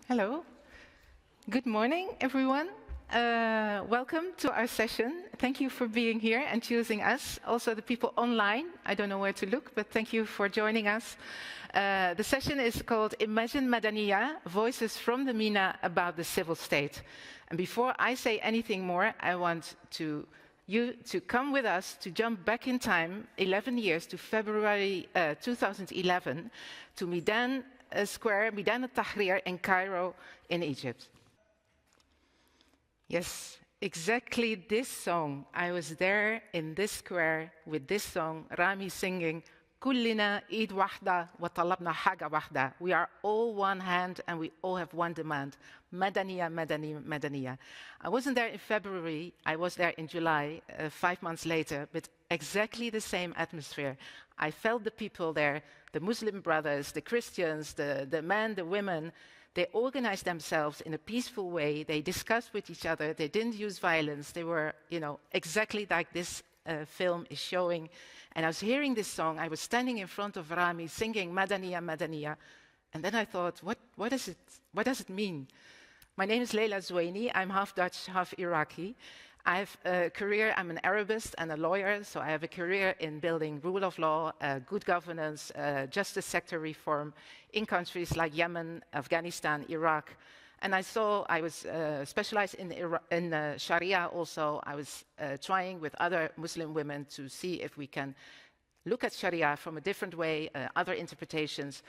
Hello. Good morning, everyone. Welcome to our session. Thank you for being here and choosing us. Also, the people online, I don't know where to look, but thank you for joining us. The session is called Imagine Madaniya, Voices from the MENA about the Civil State. And before I say anything more, I want you to come with us to jump back in time 11 years to February 2011 to Meydan Square, Meydan al-Tahrir in Cairo in Egypt. Yes, exactly this song. I was there in this square with this song, Rami singing, كلنا إيد واحدة وطلبنا حاجة واحدة. We are all one hand and we all have one demand. Madaniya, Madaniya, Madaniya. I wasn't there in February, I was there in July, 5 months later, but exactly the same atmosphere. I felt the people there, the Muslim brothers, the Christians, the men, the women. They organized themselves in a peaceful way. They discussed with each other. They didn't use violence. They were, exactly like this film is showing. And I was hearing this song. I was standing in front of Rami singing Madaniya, Madaniya. And then I thought, what does it mean? My name is Leila Zouaini. I'm half Dutch, half Iraqi. I have a career, I'm an Arabist and a lawyer, so I have a career in building rule of law, good governance, justice sector reform in countries like Yemen, Afghanistan, Iraq. And I was specialized in Sharia also. I was trying with other Muslim women to see if we can look at Sharia from a different way, other interpretations.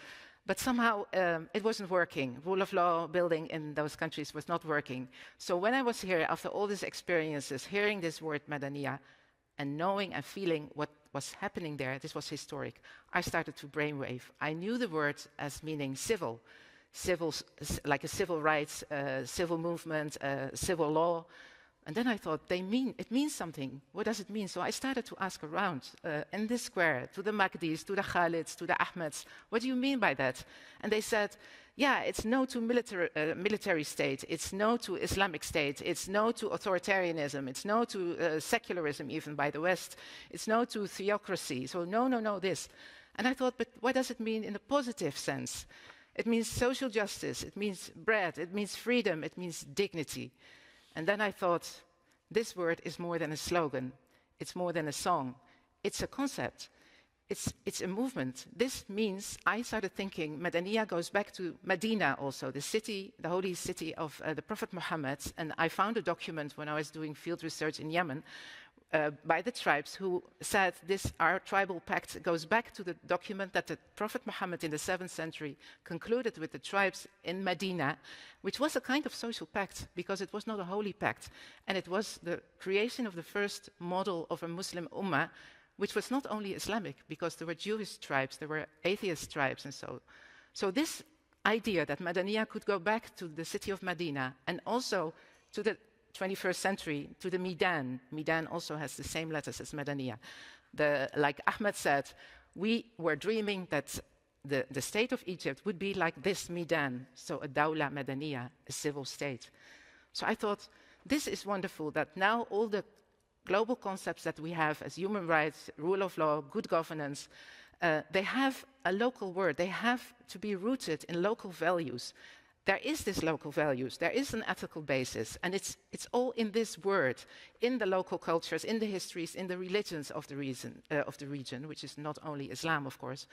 But somehow it wasn't working. Rule of law building in those countries was not working. So when I was here, after all these experiences, hearing this word Madaniya, and knowing and feeling what was happening there, this was historic, I started to brainwave. I knew the word as meaning civil, like a civil rights, civil movement, civil law. And then I thought, it means something. What does it mean? So I started to ask around in this square, to the Magdis, to the Khalids, to the Ahmeds, what do you mean by that? And they said, yeah, it's no to military state, it's no to Islamic state, it's no to authoritarianism, it's no to secularism even by the West, it's no to theocracy, so no, this. And I thought, but what does it mean in a positive sense? It means social justice, it means bread, it means freedom, it means dignity. And then I thought, this word is more than a slogan. It's more than a song. It's a concept. It's a movement. This means, I started thinking, Madaniya goes back to Medina also, the city, the holy city of the Prophet Muhammad. And I found a document when I was doing field research in Yemen by the tribes who said our tribal pact goes back to the document that the Prophet Muhammad in the 7th century concluded with the tribes in Medina, which was a kind of social pact because it was not a holy pact. And it was the creation of the first model of a Muslim ummah, which was not only Islamic, because there were Jewish tribes, there were atheist tribes, and so. So this idea that Madaniya could go back to the city of Medina and also to the 21st century, to the Meydan. Meydan also has the same letters as Madaniya. Like Ahmed said, we were dreaming that the state of Egypt would be like this Meydan, so a dawla Madaniya, a civil state. So I thought, this is wonderful that now all the global concepts that we have as human rights, rule of law, good governance, they have a local word. They have to be rooted in local values. There is this local values, there is an ethical basis, and it's all in this word, in the local cultures, in the histories, in the religions of the region, which is not only Islam, of course.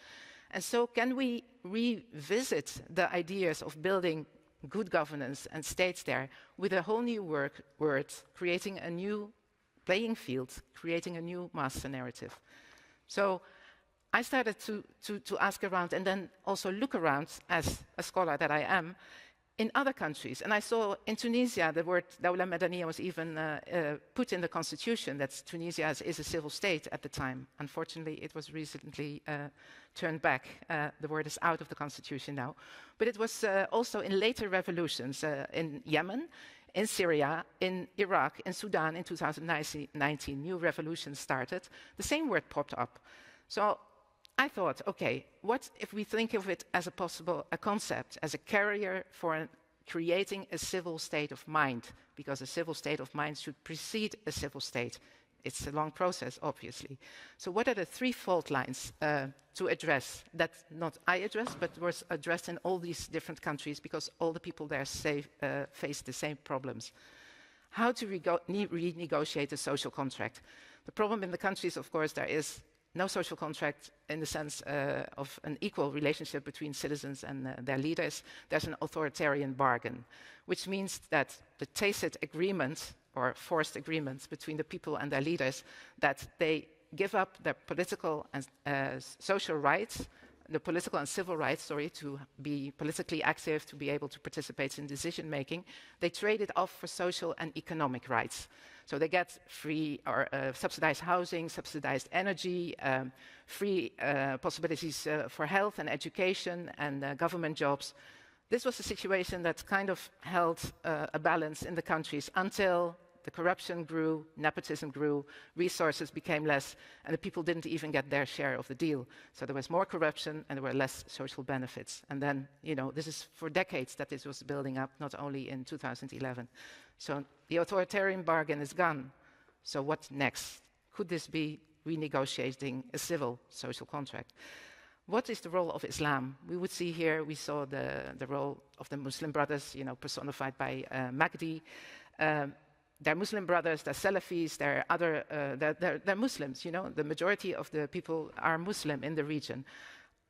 And so can we revisit the ideas of building good governance and states there with a whole new word, creating a new playing field, creating a new master narrative? So I started to ask around and then also look around, as a scholar that I am, in other countries. And I saw in Tunisia, the word Dawla Madaniya was even put in the constitution, that Tunisia is a civil state at the time. Unfortunately, it was recently turned back. The word is out of the constitution now. But it was also in later revolutions in Yemen, in Syria, in Iraq, in Sudan in 2019, new revolutions started. The same word popped up. So I thought, okay, what if we think of it as a concept, as a carrier for creating a civil state of mind, because a civil state of mind should precede a civil state. It's a long process, obviously. So what are the three fault lines to address that not I addressed, but was addressed in all these different countries because all the people there face the same problems? How to renegotiate a social contract? The problem in the countries, of course, there is no social contract in the sense of an equal relationship between citizens and their leaders. There's an authoritarian bargain, which means that the tacit agreement or forced agreements between the people and their leaders that they give up their political and social rights, the political and civil rights, to be politically active, to be able to participate in decision making. They trade it off for social and economic rights. So they get free or subsidized housing, subsidized energy, free possibilities for health and education and government jobs. This was a situation that kind of held a balance in the countries until the corruption grew, nepotism grew, resources became less, and the people didn't even get their share of the deal. So there was more corruption and there were less social benefits. And then, this is for decades that this was building up, not only in 2011. So the authoritarian bargain is gone. So what next? Could this be renegotiating a civil social contract? What is the role of Islam? We saw the role of the Muslim brothers, personified by Mahdi. They're Muslim brothers, they're Salafis, they're Muslims, The majority of the people are Muslim in the region.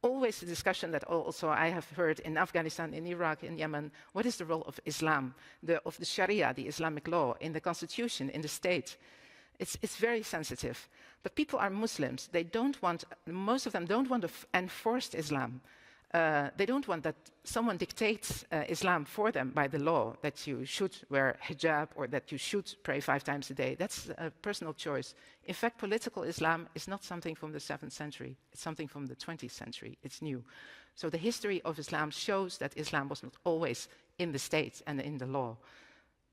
Always the discussion that also I have heard in Afghanistan, in Iraq, in Yemen, what is the role of Islam, of the Sharia, the Islamic law, in the constitution, in the state? It's very sensitive. But people are Muslims. Most of them don't want to enforce Islam. They don't want that someone dictates Islam for them by the law, that you should wear hijab or that you should pray 5 times a day. That's a personal choice. In fact, political Islam is not something from the 7th century. It's something from the 20th century. It's new. So the history of Islam shows that Islam was not always in the state and in the law.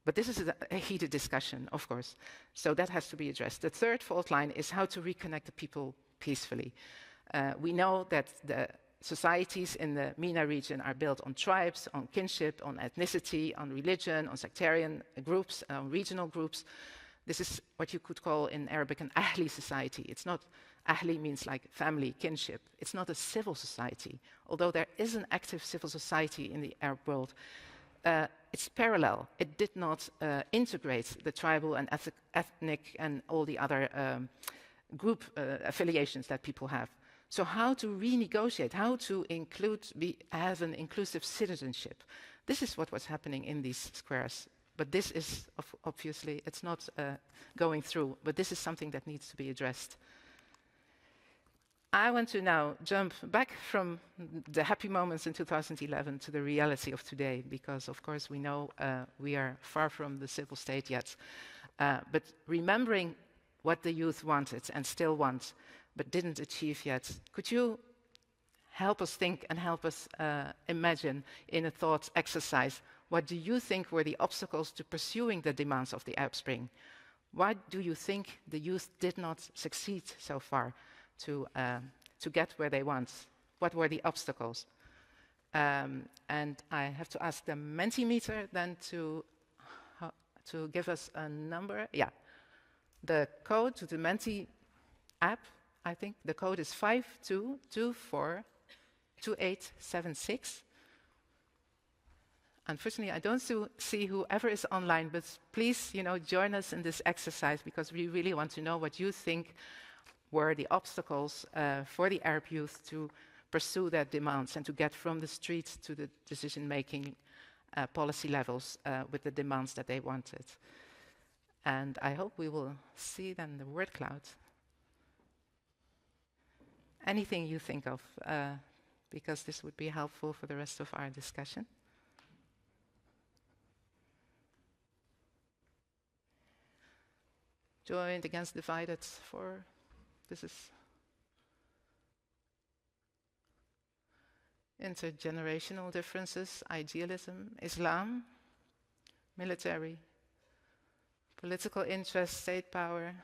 But this is a heated discussion, of course. So that has to be addressed. The third fault line is how to reconnect the people peacefully. We know that the societies in the MENA region are built on tribes, on kinship, on ethnicity, on religion, on sectarian groups, on regional groups. This is what you could call in Arabic an ahli society. It's not, ahli means like family, kinship. It's not a civil society, although there is an active civil society in the Arab world. It's parallel. It did not integrate the tribal and ethnic and all the other group affiliations that people have. So how to renegotiate, how to have an inclusive citizenship. This is what was happening in these squares. But this is, obviously, it's not going through, but this is something that needs to be addressed. I want to now jump back from the happy moments in 2011 to the reality of today, because, of course, we know we are far from the civil state yet. But remembering what the youth wanted and still want, but didn't achieve yet. Could you help us think and help us imagine in a thought exercise, what do you think were the obstacles to pursuing the demands of the Arab Spring? Why do you think the youth did not succeed so far to get where they want? What were the obstacles? And I have to ask the Mentimeter then to give us a number. Yeah, the code to the Menti app, I think the code is 52242876. Unfortunately, I don't see whoever is online, but please, join us in this exercise, because we really want to know what you think were the obstacles for the Arab youth to pursue their demands and to get from the streets to the decision-making policy levels with the demands that they wanted. And I hope we will see then the word cloud. Anything you think of, because this would be helpful for the rest of our discussion. Joined against divided for, this is intergenerational differences, idealism, Islam, military, political interest, state power,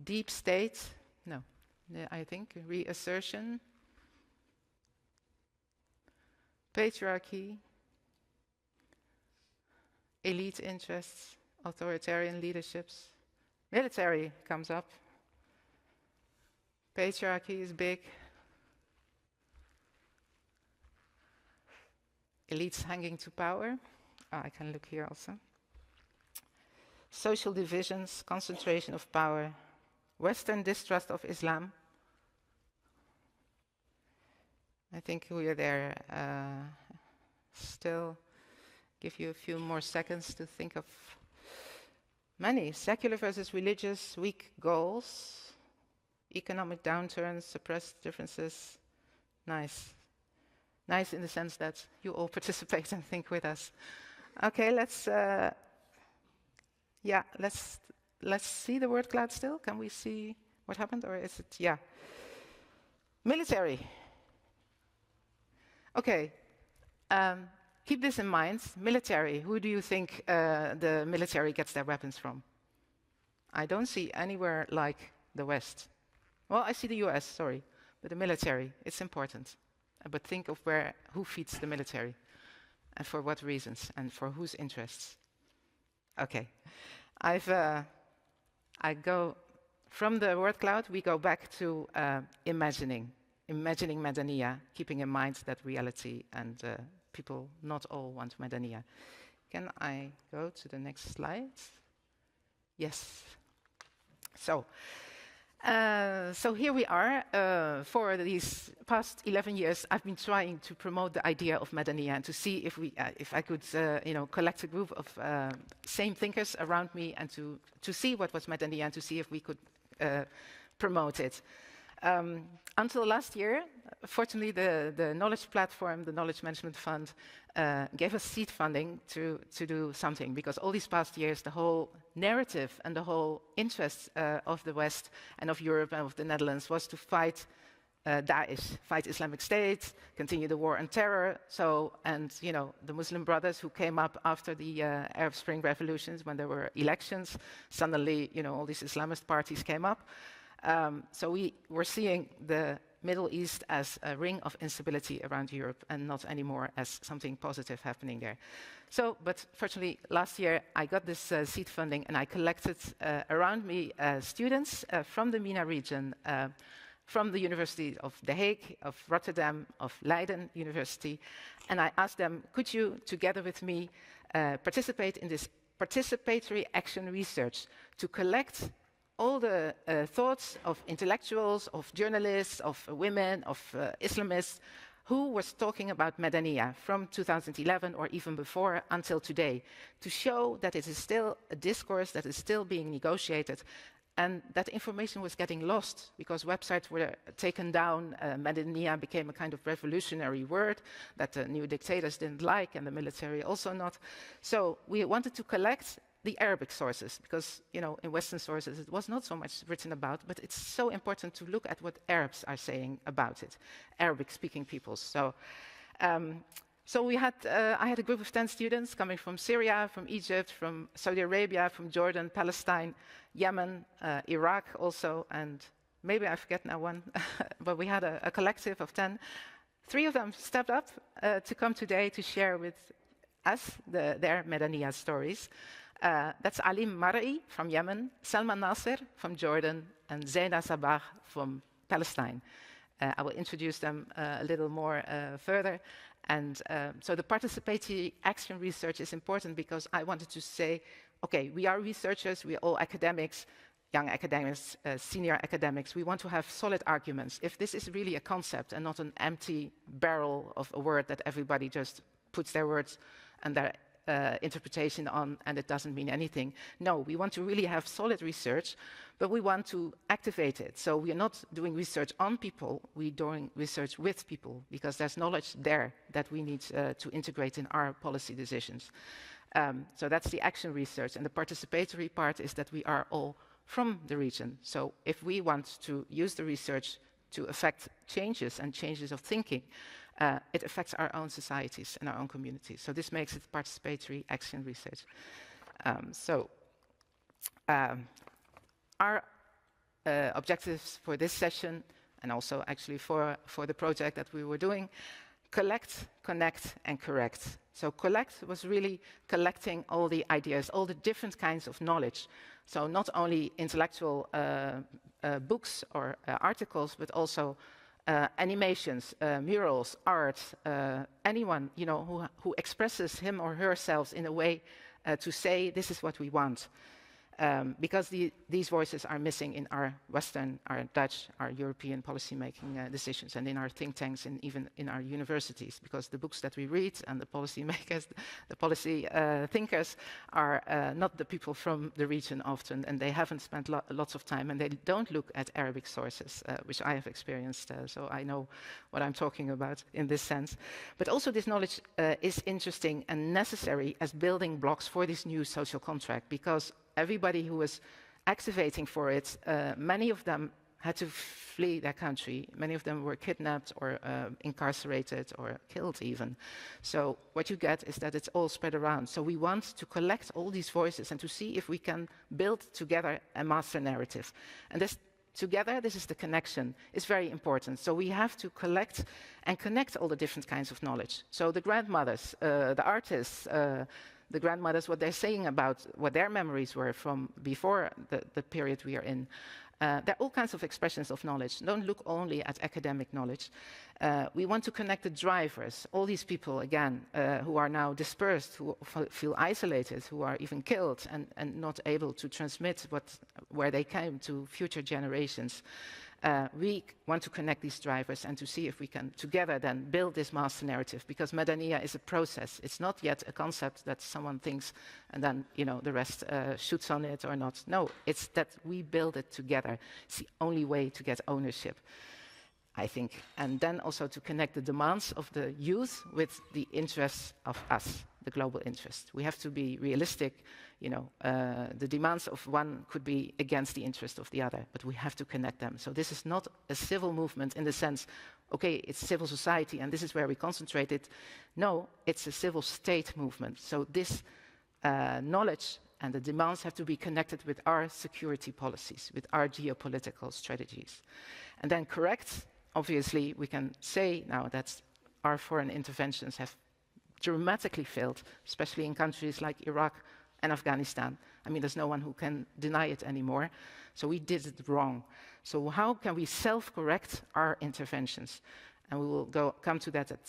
deep state, no, I think reassertion, patriarchy, elite interests, authoritarian leaderships, Military comes up. Patriarchy is big. Elites hanging to power. I can look here also. Social divisions, concentration of power, Western distrust of Islam. I think we are there. Still give you a few more seconds to think of many. Secular versus religious, weak goals, economic downturns, suppressed differences. Nice. Nice in the sense that you all participate and think with us. Okay, let's see the word cloud still. Can we see what happened, or is it, yeah. Military. Okay, keep this in mind. Military, who do you think the military gets their weapons from? I don't see anywhere like the West. Well, I see the US, sorry, but the military, it's important. But think of who feeds the military, and for what reasons, and for whose interests. Okay, I go from the word cloud. We go back to imagining Madaniya, keeping in mind that reality and people not all want Madaniya. Can I go to the next slide? Yes. So here we are. For these past 11 years, I've been trying to promote the idea of Madaniya and to see if I could, collect a group of same thinkers around me and to see what was Madaniya and to see if we could promote it. Until last year, fortunately, the knowledge platform, the Knowledge Management Fund, gave us seed funding to do something, because all these past years, the whole narrative and the whole interest of the West and of Europe and of the Netherlands was to fight Daesh, fight Islamic State, continue the war on terror. The Muslim Brothers who came up after the Arab Spring revolutions, when there were elections, suddenly, all these Islamist parties came up. So we were seeing the Middle East as a ring of instability around Europe and not anymore as something positive happening there. But fortunately, last year I got this seed funding and I collected around me students from the MENA region, from the University of The Hague, of Rotterdam, of Leiden University, and I asked them, could you, together with me, participate in this participatory action research to collect all the thoughts of intellectuals, of journalists, of women, of Islamists, who was talking about Madaniya from 2011 or even before until today, to show that it is still a discourse that is still being negotiated, and that information was getting lost because websites were taken down. Madaniya became a kind of revolutionary word that the new dictators didn't like, and the military also not. So we wanted to collect the Arabic sources, because in Western sources it was not so much written about, but it's so important to look at what Arabs are saying about it, Arabic-speaking peoples. So I had a group of 10 students coming from Syria, from Egypt, from Saudi Arabia, from Jordan, Palestine, Yemen, Iraq also, and maybe I forget now one, but we had a collective of 10. 3 of them stepped up to come today to share with us their Madaniya stories. That's Alim Mar'i from Yemen, Salman Nasser from Jordan, and Zaina Sabah from Palestine. I will introduce them a little more further. And so the participatory action research is important because I wanted to say, okay, we are researchers, we are all academics, young academics, senior academics. We want to have solid arguments. If this is really a concept and not an empty barrel of a word that everybody just puts their words and their interpretation on, and it doesn't mean anything. No, we want to really have solid research, but we want to activate it. So we are not doing research on people, we're doing research with people, because there's knowledge there that we need to integrate in our policy decisions. So that's the action research, and the participatory part is that we are all from the region. So if we want to use the research to affect changes and changes of thinking, it affects our own societies and our own communities. So this makes it participatory action research. Our objectives for this session, and also actually for the project that we were doing, collect, connect, and correct. So collect was really collecting all the ideas, all the different kinds of knowledge, So not only intellectual books or articles, but also animations, murals, art, anyone who expresses him or herself in a way to say this is what we want. Because these voices are missing in our Western, our Dutch, our European policy-making decisions, and in our think tanks, and even in our universities, because the books that we read and the policy makers, the policy thinkers are not the people from the region often, and they haven't spent lots of time, and they don't look at Arabic sources, which I have experienced, so I know what I'm talking about in this sense. But also this knowledge is interesting and necessary as building blocks for this new social contract, because everybody who was activating for it, many of them had to flee their country. Many of them were kidnapped or incarcerated or killed even. So what you get is that it's all spread around. So we want to collect all these voices and to see if we can build together a master narrative. And this together, this is the connection, is very important. So we have to collect and connect all the different kinds of knowledge. So the grandmothers, the artists, the grandmothers, what they're saying about what their memories were from before the period we are in. There are all kinds of expressions of knowledge. Don't look only at academic knowledge. We want to connect the drivers, all these people, again, who are now dispersed, who feel isolated, who are even killed and not able to transmit where they came to future generations. We want to connect these drivers and to see if we can together then build this master narrative, because Madaniya is a process. It's not yet a concept that someone thinks and then the rest shoots on it or not. No, it's that we build it together. It's the only way to get ownership, I think. And then also to connect the demands of the youth with the interests of us, the global interest. We have to be realistic. The demands of one could be against the interest of the other, but we have to connect them. So this is not a civil movement in the sense, okay, it's civil society and this is where we concentrate it. No, it's a civil state movement. So this knowledge and the demands have to be connected with our security policies, with our geopolitical strategies. And then correct, obviously, we can say now that our foreign interventions have dramatically failed, especially in countries like Iraq and Afghanistan. I mean, there's no one who can deny it anymore. So we did it wrong. So how can we self-correct our interventions? And we will come to that at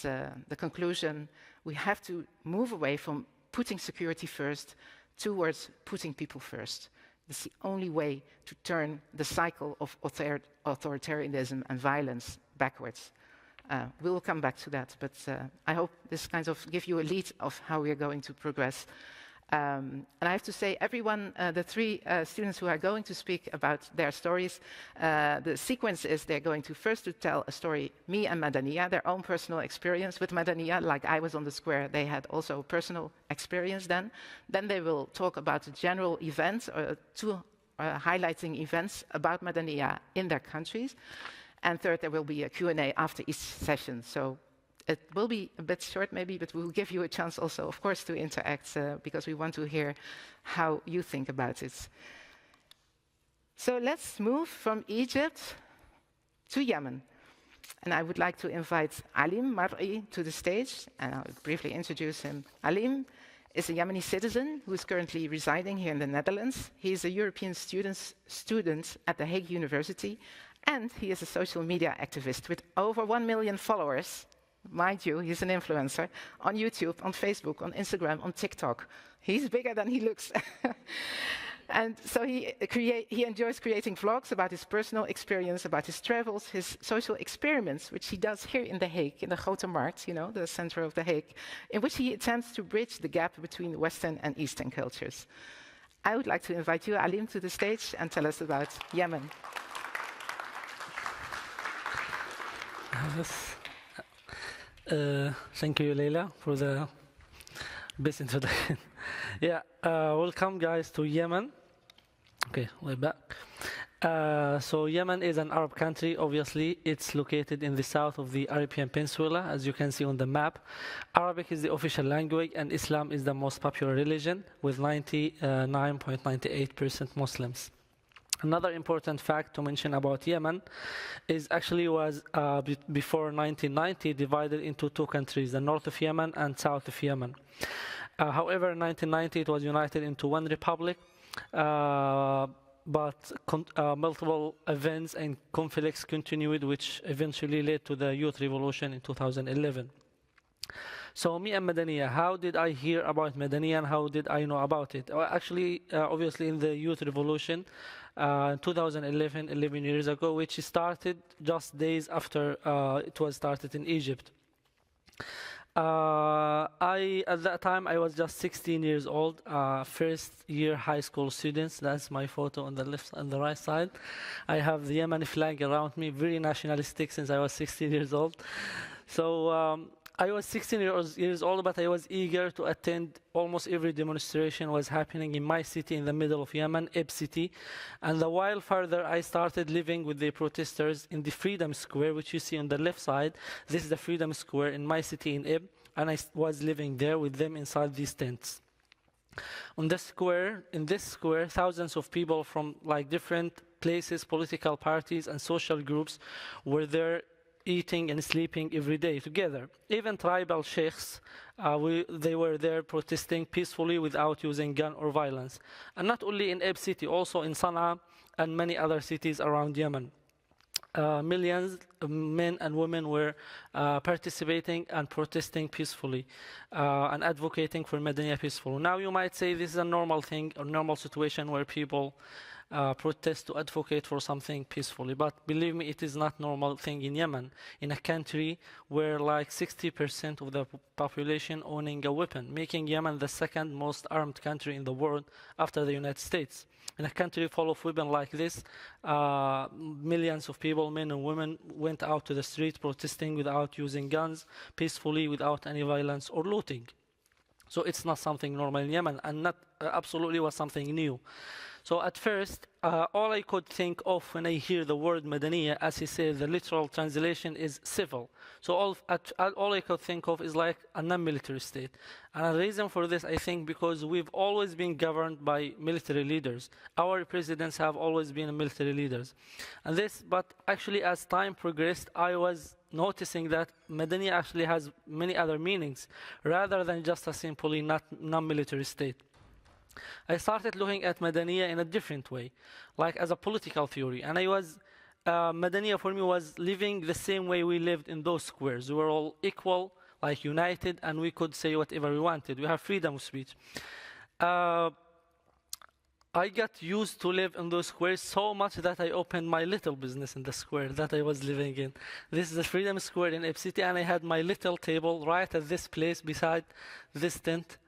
the conclusion. We have to move away from putting security first towards putting people first. It's the only way to turn the cycle of authoritarianism and violence backwards. We will come back to that, but I hope this kind of gives you a lead of how we are going to progress. And I have to say, everyone, the three students who are going to speak about their stories, the sequence is they're going to first to tell a story, me and Madaniya, their own personal experience with Madaniya, like I was on the square, they had also personal experience then. Then they will talk about the general events, two highlighting events about Madaniya in their countries. And third, there will be a Q&A after each session. So it will be a bit short maybe, but we'll give you a chance also, of course, to interact because we want to hear how you think about it. So let's move from Egypt to Yemen. And I would like to invite Alim Mar'i to the stage, and I'll briefly introduce him. Alim is a Yemeni citizen who is currently residing here in the Netherlands. He is a European student at the Hague University, and he is a social media activist with over 1 million followers. Mind you, he's an influencer on YouTube, on Facebook, on Instagram, on TikTok. He's bigger than he looks. And so he enjoys creating vlogs about his personal experience, about his travels, his social experiments, which he does here in The Hague, in the Grote Markt, the center of The Hague, in which he attempts to bridge the gap between Western and Eastern cultures. I would like to invite you, Alim, to the stage and tell us about Yemen. Yes. Thank you, Leila, for the best introduction. Welcome, guys, to Yemen. Okay, we're back. So Yemen is an Arab country. Obviously, it's located in the south of the Arabian Peninsula, as you can see on the map. Arabic is the official language, and Islam is the most popular religion, with 99.98% Muslims. Another important fact to mention about Yemen is actually was before 1990 divided into two countries, the north of Yemen and south of Yemen. However, in 1990 it was united into one republic, but multiple events and conflicts continued, which eventually led to the youth revolution in 2011. So me and Madaniya, how did I hear about Madaniya and how did I know about it? Well, actually, obviously in the youth revolution, 2011, 11 years ago, which started just days after it was started in Egypt. At that time, I was just 16 years old, first year high school students. That's my photo on the left and the right side. I have the Yemeni flag around me, very nationalistic since I was 16 years old. So I was 16 years old, but I was eager to attend almost every demonstration was happening in my city in the middle of Yemen, Ib city. And a while further, I started living with the protesters in the Freedom Square, which you see on the left side. This is the Freedom Square in my city in Ib, and I was living there with them inside these tents. On the square, in this square, thousands of people from like different places, political parties, and social groups were there, eating and sleeping every day together. Even tribal sheikhs, they were there protesting peacefully without using gun or violence. And not only in Ib city, also in Sana'a and many other cities around Yemen. Millions of men and women were participating and protesting peacefully and advocating for Madaniya peaceful. Now you might say this is a normal thing, a normal situation where people protest to advocate for something peacefully. But believe me, it is not normal thing in Yemen, in a country where like 60% of the population owning a weapon, making Yemen the second most armed country in the world after the United States. In a country full of weapons like this, millions of people, men and women, went out to the street protesting without using guns, peacefully, without any violence or looting. So it's not something normal in Yemen, and not absolutely was something new. So at first, all I could think of when I hear the word Madaniya, as he said, the literal translation is civil. So all I could think of is like a non-military state. And the reason for this, I think, because we've always been governed by military leaders. Our presidents have always been military leaders. But actually, as time progressed, I was noticing that Madaniya actually has many other meanings, rather than just a simply non-military state. I started looking at Madaniya in a different way, like as a political theory. And Madaniya for me was living the same way we lived in those squares. We were all equal, like united, and we could say whatever we wanted. We have freedom of speech. I got used to live in those squares so much that I opened my little business in the square that I was living in. This is the Freedom Square in Ib city, and I had my little table right at this place beside this tent.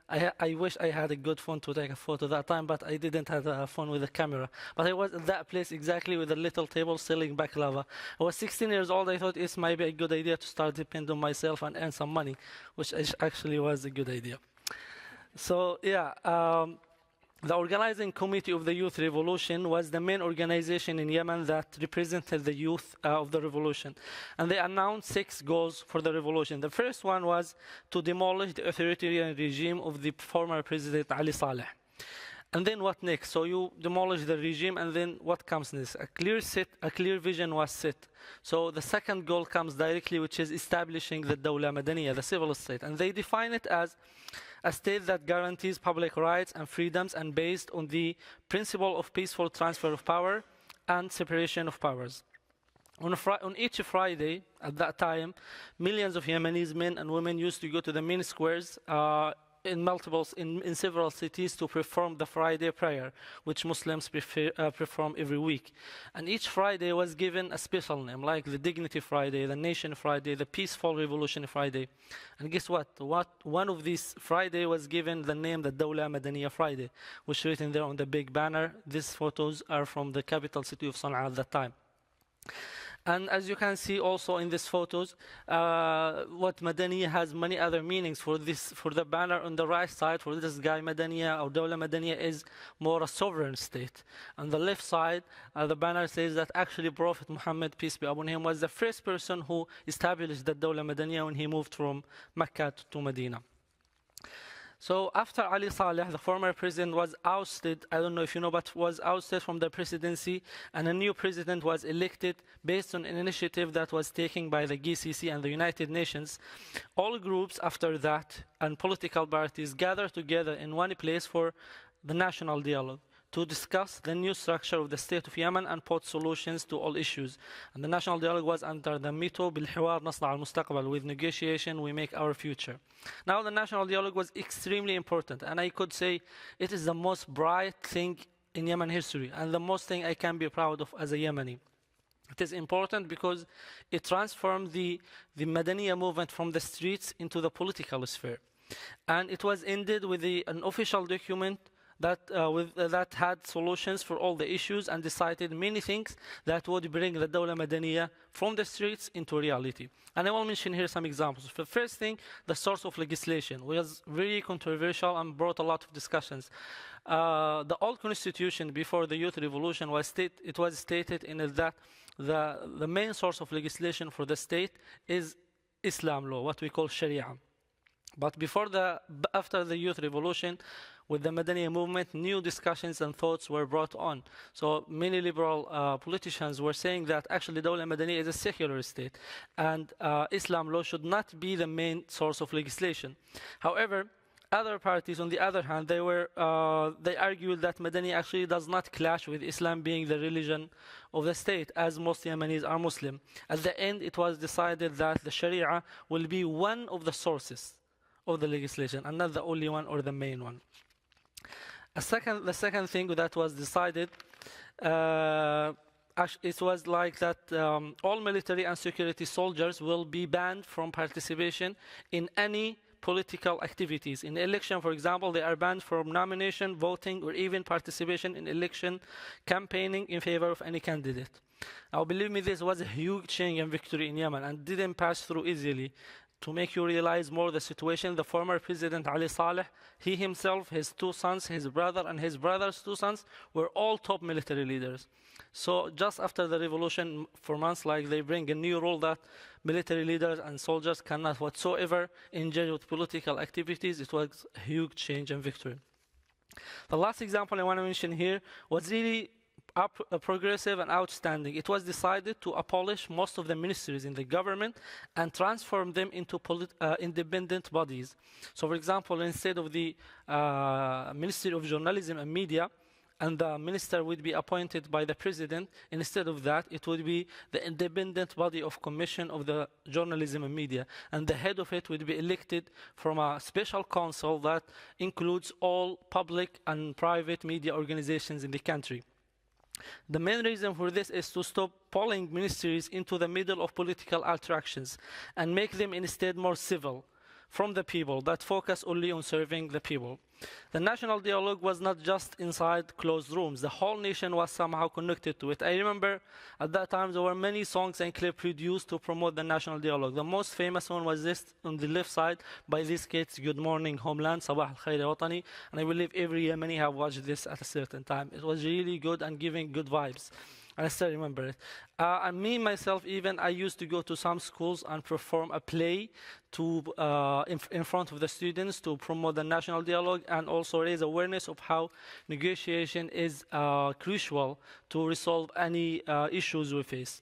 I wish I had a good phone to take a photo that time, but I didn't have a phone with a camera. But I was at that place exactly with a little table selling baklava. I was 16 years old. I thought it might be a good idea to start depending on myself and earn some money, which actually was a good idea. So yeah, the organizing committee of the youth revolution was the main organization in Yemen that represented the youth of the revolution. And they announced 6 goals for the revolution. The first one was to demolish the authoritarian regime of the former president Ali Saleh. And then what next? So you demolish the regime, and then what comes next? A clear vision was set. So the second goal comes directly, which is establishing the Dawla Madaniya, the civil state. And they define it as a state that guarantees public rights and freedoms and based on the principle of peaceful transfer of power and separation of powers. On each Friday, at that time, millions of Yemenis men and women used to go to the main squares in several cities to perform the Friday prayer, which Muslims perform every week. And each Friday was given a special name, like the Dignity Friday, the Nation Friday, the Peaceful Revolution Friday. And guess what? One of these Friday was given the name the Dawla Madaniya Friday, which is written there on the big banner. These photos are from the capital city of Sana'a at that time. And as you can see also in these photos, what Madaniya has many other meanings for this. For the banner on the right side, for this guy, Madaniya or Dawla Madaniya is more a sovereign state. On the left side, the banner says that actually Prophet Muhammad, peace be upon him, was the first person who established the Dawla Madaniya when he moved from Mecca to Medina. So after Ali Saleh, the former president, was ousted, I don't know if you know, but was ousted from the presidency, and a new president was elected based on an initiative that was taken by the GCC and the United Nations. All groups after that and political parties gathered together in one place for the national dialogue to discuss the new structure of the state of Yemen and put solutions to all issues. And the national dialogue was under the motto بالحوار نصنع المستقبل, with negotiation we make our future. Now the national dialogue was extremely important, and I could say it is the most bright thing in Yemen history and the most thing I can be proud of as a Yemeni. It is important because it transformed the Madaniya movement from the streets into the political sphere. And it was ended with an official document that had solutions for all the issues and decided many things that would bring the Dawla Madaniya from the streets into reality. And I will mention here some examples. The first thing, the source of legislation was very controversial and brought a lot of discussions. The old constitution before the youth revolution was stated in that the main source of legislation for the state is Islam law, what we call Sharia. But after the youth revolution, with the Madaniya movement, new discussions and thoughts were brought on. So many liberal politicians were saying that actually Dawla Madaniya is a secular state, and Islam law should not be the main source of legislation. However, other parties, on the other hand, they argued that Madani actually does not clash with Islam being the religion of the state, as most Yemenis are Muslim. At the end, it was decided that the Sharia will be one of the sources of the legislation, and not the only one or the main one. The second thing that was decided, it was like that all military and security soldiers will be banned from participation in any political activities. In election, for example, they are banned from nomination, voting, or even participation in election campaigning in favor of any candidate. Now, believe me, this was a huge change and victory in Yemen and didn't pass through easily. To make you realize more the situation, the former president Ali Saleh, he himself, his two sons, his brother, and his brother's two sons were all top military leaders. So just after the revolution, for months, they bring a new rule that military leaders and soldiers cannot whatsoever engage with political activities. It was a huge change and victory. The last example I want to mention here was really progressive and outstanding. It was decided to abolish most of the ministries in the government and transform them into independent bodies. So, for example, instead of the Ministry of Journalism and Media, and the minister would be appointed by the president, instead of that, it would be the independent body of commission of the journalism and media. And the head of it would be elected from a special council that includes all public and private media organizations in the country. The main reason for this is to stop pulling ministries into the middle of political attractions and make them instead more civil, from the people, that focus only on serving the people. The national dialogue was not just inside closed rooms. The whole nation was somehow connected to it. I remember at that time there were many songs and clips produced to promote the national dialogue. The most famous one was this on the left side by these kids, Good Morning Homeland, Sabah al-Khair ya Watani. And I believe every Yemeni have watched this at a certain time. It was really good and giving good vibes. And I still remember it. And me, myself, even, I used to go to some schools and perform a play in front of the students to promote the national dialogue and also raise awareness of how negotiation is crucial to resolve any issues we face.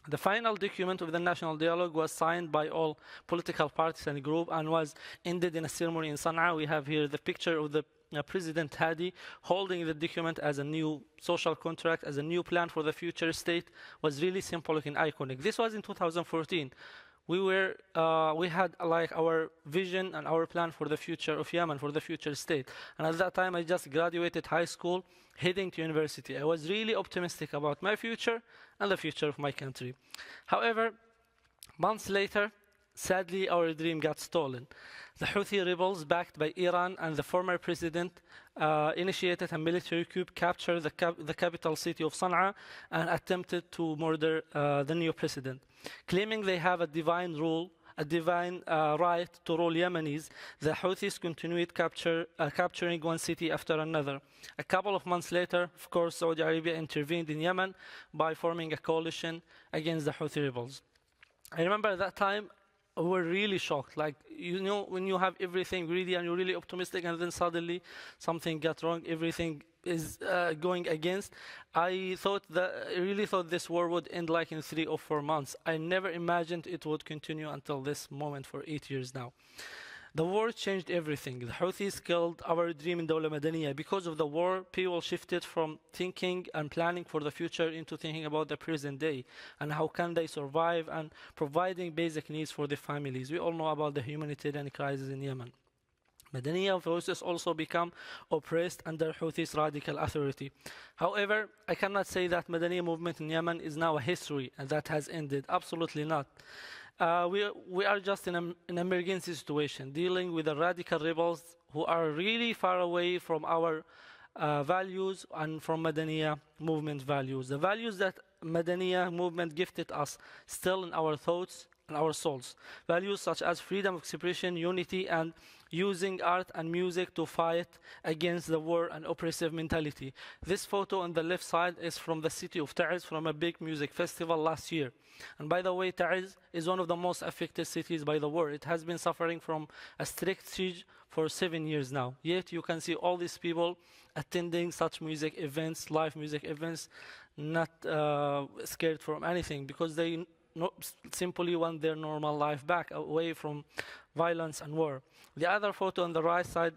The final document of the national dialogue was signed by all political parties and groups and was ended in a ceremony in Sana'a. We have here the picture of the President Hadi holding the document as a new social contract, as a new plan for the future state. Was really symbolic and iconic. This was in 2014. We had our vision and our plan for the future of Yemen, for the future state. And at that time, I just graduated high school, heading to university. I was really optimistic about my future and the future of my country. However, months later, sadly, our dream got stolen. The Houthi rebels, backed by Iran and the former president, initiated a military coup, captured the capital city of Sana'a, and attempted to murder the new president. Claiming they have a divine right to rule Yemenis, the Houthis continued capturing one city after another. A couple of months later, of course, Saudi Arabia intervened in Yemen by forming a coalition against the Houthi rebels. I remember at that time, we were really shocked. When you have everything ready and you're really optimistic and then suddenly something got wrong, everything is going against. I really thought this war would end in 3 or 4 months. I never imagined it would continue until this moment for 8 years now. The war changed everything. The Houthis killed our dream in Dawla Madaniya. Because of the war, people shifted from thinking and planning for the future into thinking about the present day and how can they survive and providing basic needs for their families. We all know about the humanitarian crisis in Yemen. Madaniya voices also become oppressed under Houthis' radical authority. However, I cannot say that Madaniya movement in Yemen is now a history and that has ended. Absolutely not. We are just in an emergency situation, dealing with the radical rebels who are really far away from our values and from Madaniya movement values. The values that Madaniya movement gifted us still in our thoughts and our souls. Values such as freedom of expression, unity, and using art and music to fight against the war and oppressive mentality. This photo on the left side is from the city of Ta'z from a big music festival last year. And by the way, Ta'z is one of the most affected cities by the war. It has been suffering from a strict siege for 7 years now. Yet you can see all these people attending such music events, live music events, not scared from anything because they simply want their normal life back away from violence and war. The other photo on the right side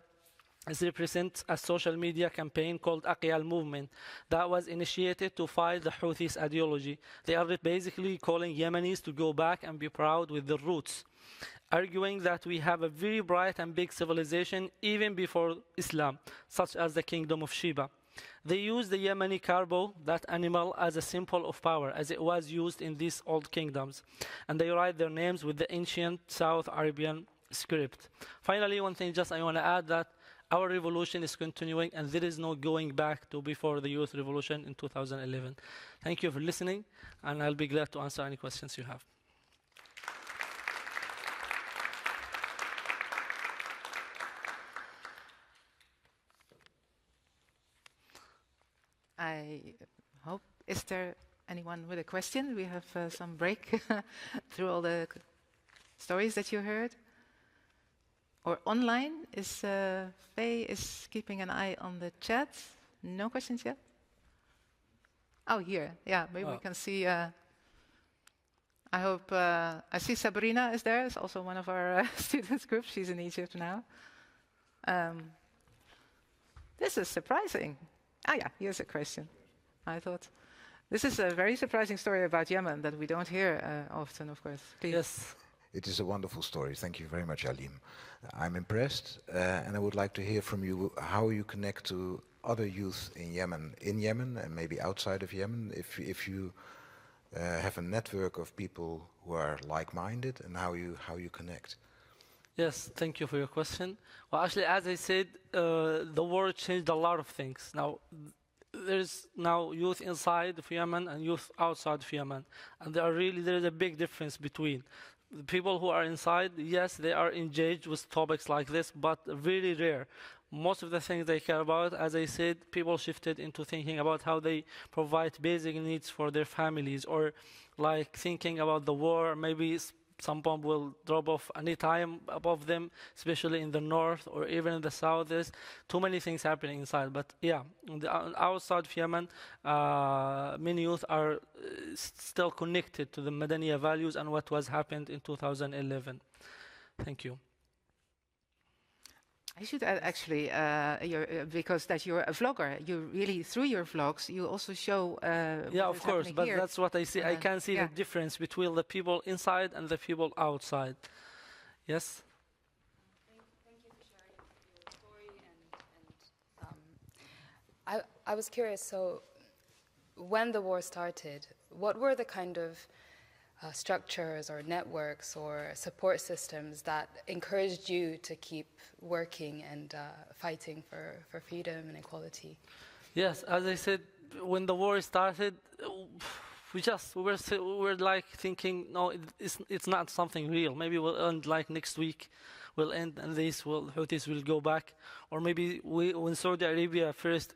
represents a social media campaign called Aqiyal Movement that was initiated to fight the Houthis ideology. They are basically calling Yemenis to go back and be proud with their roots, arguing that we have a very bright and big civilization even before Islam, such as the Kingdom of Sheba. They use the Yemeni carbo, that animal, as a symbol of power, as it was used in these old kingdoms. And they write their names with the ancient South Arabian script. Finally, one thing just I want to add that our revolution is continuing and there is no going back to before the youth revolution in 2011. Thank you for listening, and I'll be glad to answer any questions you have. I hope. Is there anyone with a question? We have some break through all the stories that you heard. Or online, Faye is keeping an eye on the chat. No questions yet? Oh, here. Yeah, maybe we can see. I hope. I see Sabrina is there. It's also one of our students group. She's in Egypt now. This is surprising. Ah, yeah, here's a question. I thought this is a very surprising story about Yemen that we don't hear often, of course. Please. Yes. It is a wonderful story. Thank you very much, Alim. I'm impressed, and I would like to hear from you how you connect to other youth in Yemen, and maybe outside of Yemen, if you have a network of people who are like-minded, and how you connect. Yes, thank you for your question. Well, actually, as I said, the war changed a lot of things. Now, there's now youth inside of Yemen and youth outside of Yemen, and there is a big difference between. The people who are inside, yes, they are engaged with topics like this, but very rare. Most of the things they care about, as I said, people shifted into thinking about how they provide basic needs for their families, or like thinking about the war. Maybe some bomb will drop off any time above them, especially in the north or even in the south. There's too many things happening inside. But yeah, on the outside of Yemen, many youth are still connected to the Madaniya values and what was happened in 2011. Thank you. I should add actually, because that you're a vlogger, you really, through your vlogs, you also show yeah, of course, but here. That's what I see. I can see the difference between the people inside and the people outside. Yes? Thank you for sharing your story. And I was curious, so when the war started, what were the kind of structures or networks or support systems that encouraged you to keep working and fighting for freedom and equality? Yes, as I said, when the war started, we were like thinking, no, it's not something real. Maybe we'll end like next week. Will end and Houthis will go back, or maybe when Saudi Arabia first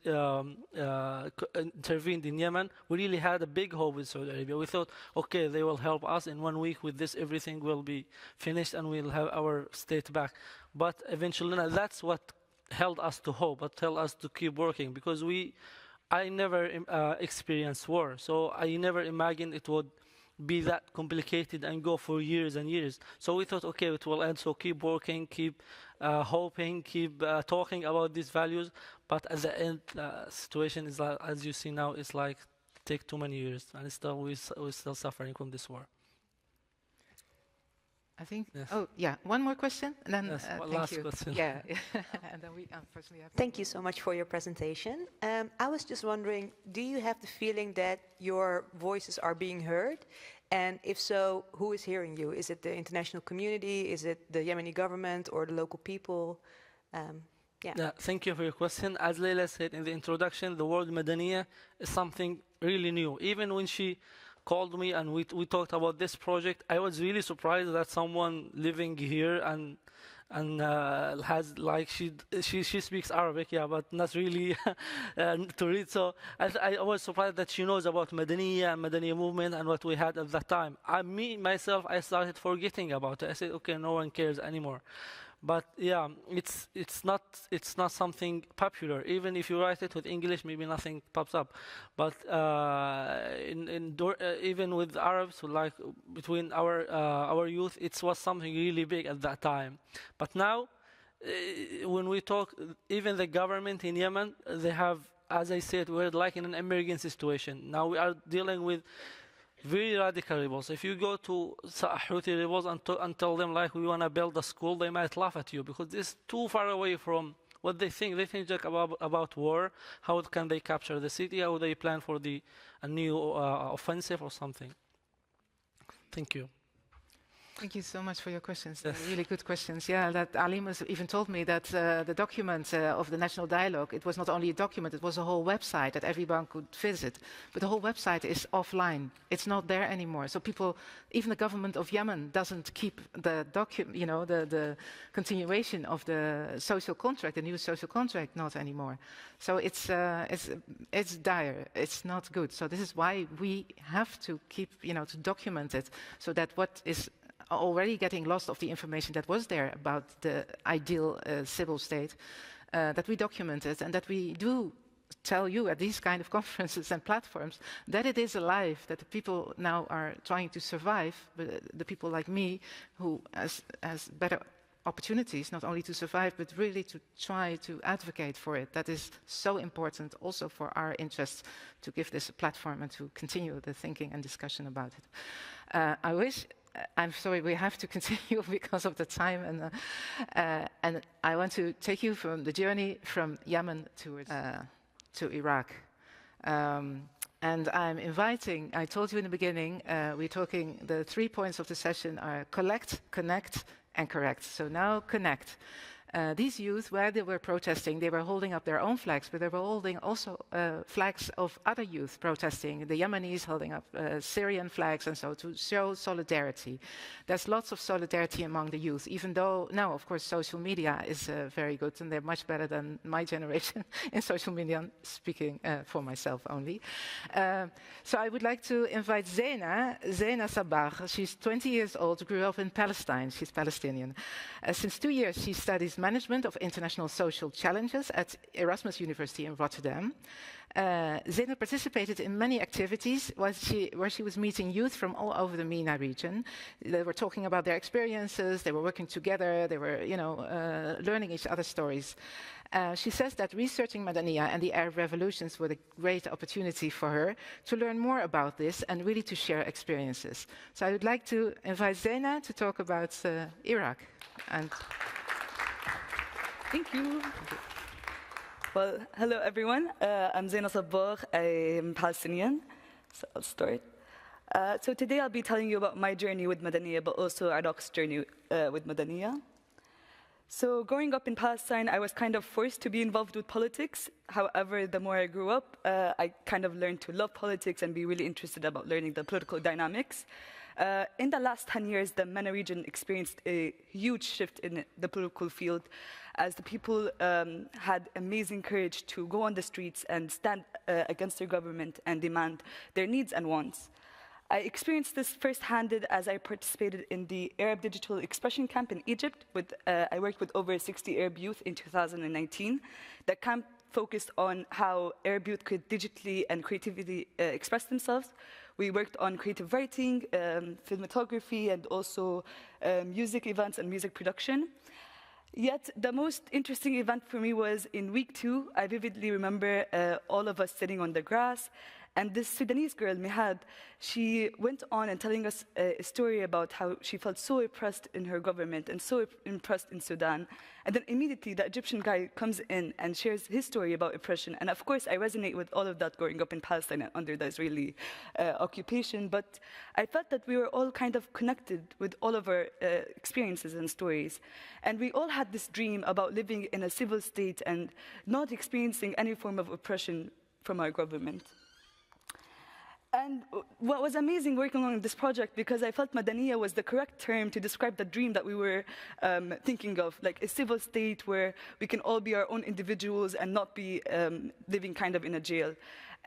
intervened in Yemen, we really had a big hope with Saudi Arabia. We thought, okay, they will help us in 1 week with this, everything will be finished and we'll have our state back. But eventually, that's what held us to hope, but held us to keep working, because I never experienced war, so I never imagined it would be that complicated and go for years and years. So we thought, okay, it will end. So keep working, keep hoping, keep talking about these values. But at the end, situation is like, as you see now, it's like take too many years, and still we're still suffering from this war. I think. Yes. Oh, yeah. One more question, and then Yes, one thank last you. question. Yeah, and then we unfortunately have. Thank you so much for your presentation. I was just wondering, do you have the feeling that your voices are being heard? And if so, who is hearing you? Is it the international community? Is it the Yemeni government or the local people? Yeah. Thank you for your question. As Leila said in the introduction, the word Madaniya is something really new. Even when she called me and we talked about this project, I was really surprised that someone living here and has like she speaks Arabic, yeah, but not really to read. So I was surprised that she knows about Madaniya and Madaniya movement and what we had at that time. Myself, I started forgetting about it. I said, okay, no one cares anymore. But yeah, it's not something popular. Even if you write it with English, maybe nothing pops up. But even with Arabs, like between our youth, it was something really big at that time. But now, when we talk, even the government in Yemen, they have, as I said, we're like in an emergency situation. Now we are dealing with very radical rebels. If you go to Houthi rebels and tell them like we want to build a school, they might laugh at you because it's too far away from what they think. They think like about war. How can they capture the city? How they plan for a new offensive or something? Thank you. Thank you so much for your questions. Yes. Really good questions. Yeah, that Alim has even told me that the document of the National Dialogue, it was not only a document, it was a whole website that everyone could visit. But the whole website is offline. It's not there anymore. So people, even the government of Yemen doesn't keep the document, the continuation of the social contract, the new social contract, not anymore. So it's dire. It's not good. So this is why we have to keep, to document it so that what is already getting lost of the information that was there about the ideal civil state, that we document it and that we do tell you at these kind of conferences and platforms that it is alive, that the people now are trying to survive, but the people like me who has better opportunities, not only to survive, but really to try to advocate for it. That is so important also for our interests to give this a platform and to continue the thinking and discussion about it. I'm sorry, we have to continue because of the time, and I want to take you from the journey from Yemen to Iraq. And I'm inviting, I told you in the beginning, we're talking, the 3 points of the session are collect, connect, and correct. So now connect. These youth, where they were protesting, they were holding up their own flags, but they were holding also flags of other youth protesting. The Yemenis holding up Syrian flags, and so to show solidarity. There's lots of solidarity among the youth, even though now, of course, social media is very good, and they're much better than my generation in social media, speaking for myself only. So I would like to invite Zena Sabah. She's 20 years old, grew up in Palestine. She's Palestinian. Since 2 years, she studies management of international social challenges at Erasmus University in Rotterdam. Zena participated in many activities where she was meeting youth from all over the MENA region. They were talking about their experiences, they were working together, they were, learning each other's stories. She says that researching Madaniya and the Arab revolutions were a great opportunity for her to learn more about this and really to share experiences. So I would like to invite Zena to talk about Iraq. Thank you. Well, hello everyone. I'm Zena Sabah. I'm Palestinian. So I'll start. So today I'll be telling you about my journey with Madaniya, but also Iraq's journey with Madaniya. So growing up in Palestine, I was kind of forced to be involved with politics. However, the more I grew up, I kind of learned to love politics and be really interested about learning the political dynamics. In the last 10 years, the MENA region experienced a huge shift in the political field as the people had amazing courage to go on the streets and stand against their government and demand their needs and wants. I experienced this firsthand as I participated in the Arab Digital Expression Camp in Egypt. I worked with over 60 Arab youth in 2019. The camp focused on how Arab youth could digitally and creatively express themselves. We worked on creative writing, cinematography, and also music events and music production. Yet the most interesting event for me was in week 2. I vividly remember all of us sitting on the grass, and this Sudanese girl, Mihad, she went on and telling us a story about how she felt so oppressed in her government and so impressed in Sudan. And then immediately the Egyptian guy comes in and shares his story about oppression. And of course, I resonate with all of that growing up in Palestine and under the Israeli occupation. But I felt that we were all kind of connected with all of our experiences and stories. And we all had this dream about living in a civil state and not experiencing any form of oppression from our government. And what was amazing working on this project, because I felt Madaniya was the correct term to describe the dream that we were thinking of, like a civil state where we can all be our own individuals and not be living kind of in a jail.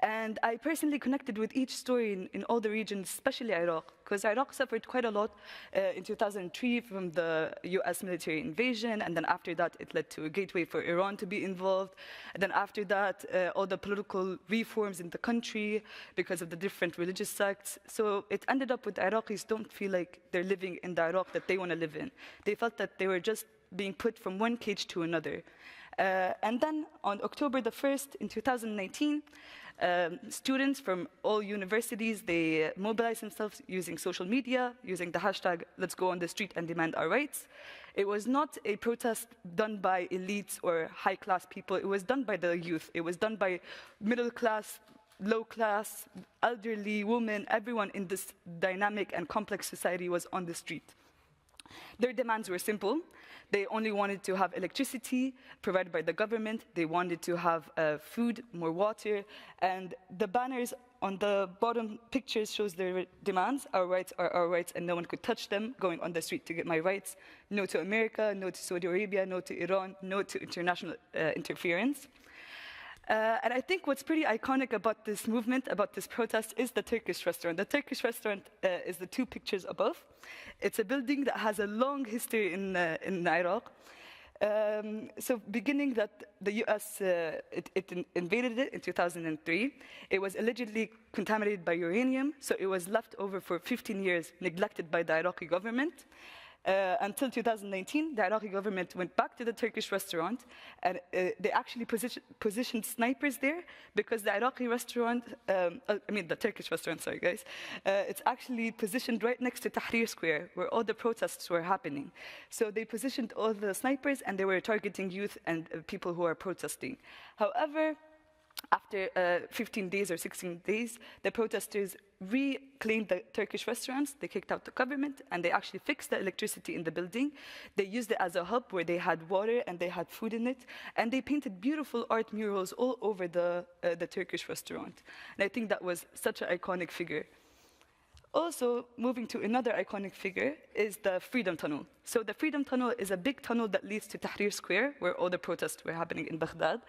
And I personally connected with each story in all the regions, especially Iraq, because Iraq suffered quite a lot in 2003 from the US military invasion, and then after that it led to a gateway for Iran to be involved. And then after that, all the political reforms in the country because of the different religious sects. So it ended up with Iraqis don't feel like they're living in the Iraq that they want to live in. They felt that they were just being put from one cage to another. And then on October the 1st in 2019, students from all universities, they mobilized themselves using social media, using the hashtag Let's Go on the Street and Demand Our Rights. It was not a protest done by elites or high-class people. It was done by the youth. It was done by middle class, low class, elderly, women. Everyone in this dynamic and complex society was on the street. Their demands were simple. They only wanted to have electricity provided by the government. They wanted to have food, more water. And the banners on the bottom pictures shows their demands. Our rights are our rights, and no one could touch them. Going on the street to get my rights. No to America, no to Saudi Arabia, no to Iran, no to international interference. And I think what's pretty iconic about this movement, about this protest, is the Turkish restaurant. The Turkish restaurant is the 2 pictures above. It's a building that has a long history in Iraq. So beginning that the US invaded it in 2003, it was allegedly contaminated by uranium, so it was left over for 15 years, neglected by the Iraqi government. Until 2019, the Iraqi government went back to the Turkish restaurant, and they actually positioned snipers there because the Iraqi restaurant, the Turkish restaurant, sorry guys, it's actually positioned right next to Tahrir Square, where all the protests were happening. So they positioned all the snipers, and they were targeting youth and people who are protesting. However, after 15 days or 16 days, the protesters reclaimed the Turkish restaurants, they kicked out the government, and they actually fixed the electricity in the building. They used it as a hub where they had water and they had food in it, and they painted beautiful art murals all over the Turkish restaurant. And I think that was such an iconic figure. Also, moving to another iconic figure is the Freedom Tunnel. So the Freedom Tunnel is a big tunnel that leads to Tahrir Square, where all the protests were happening in Baghdad.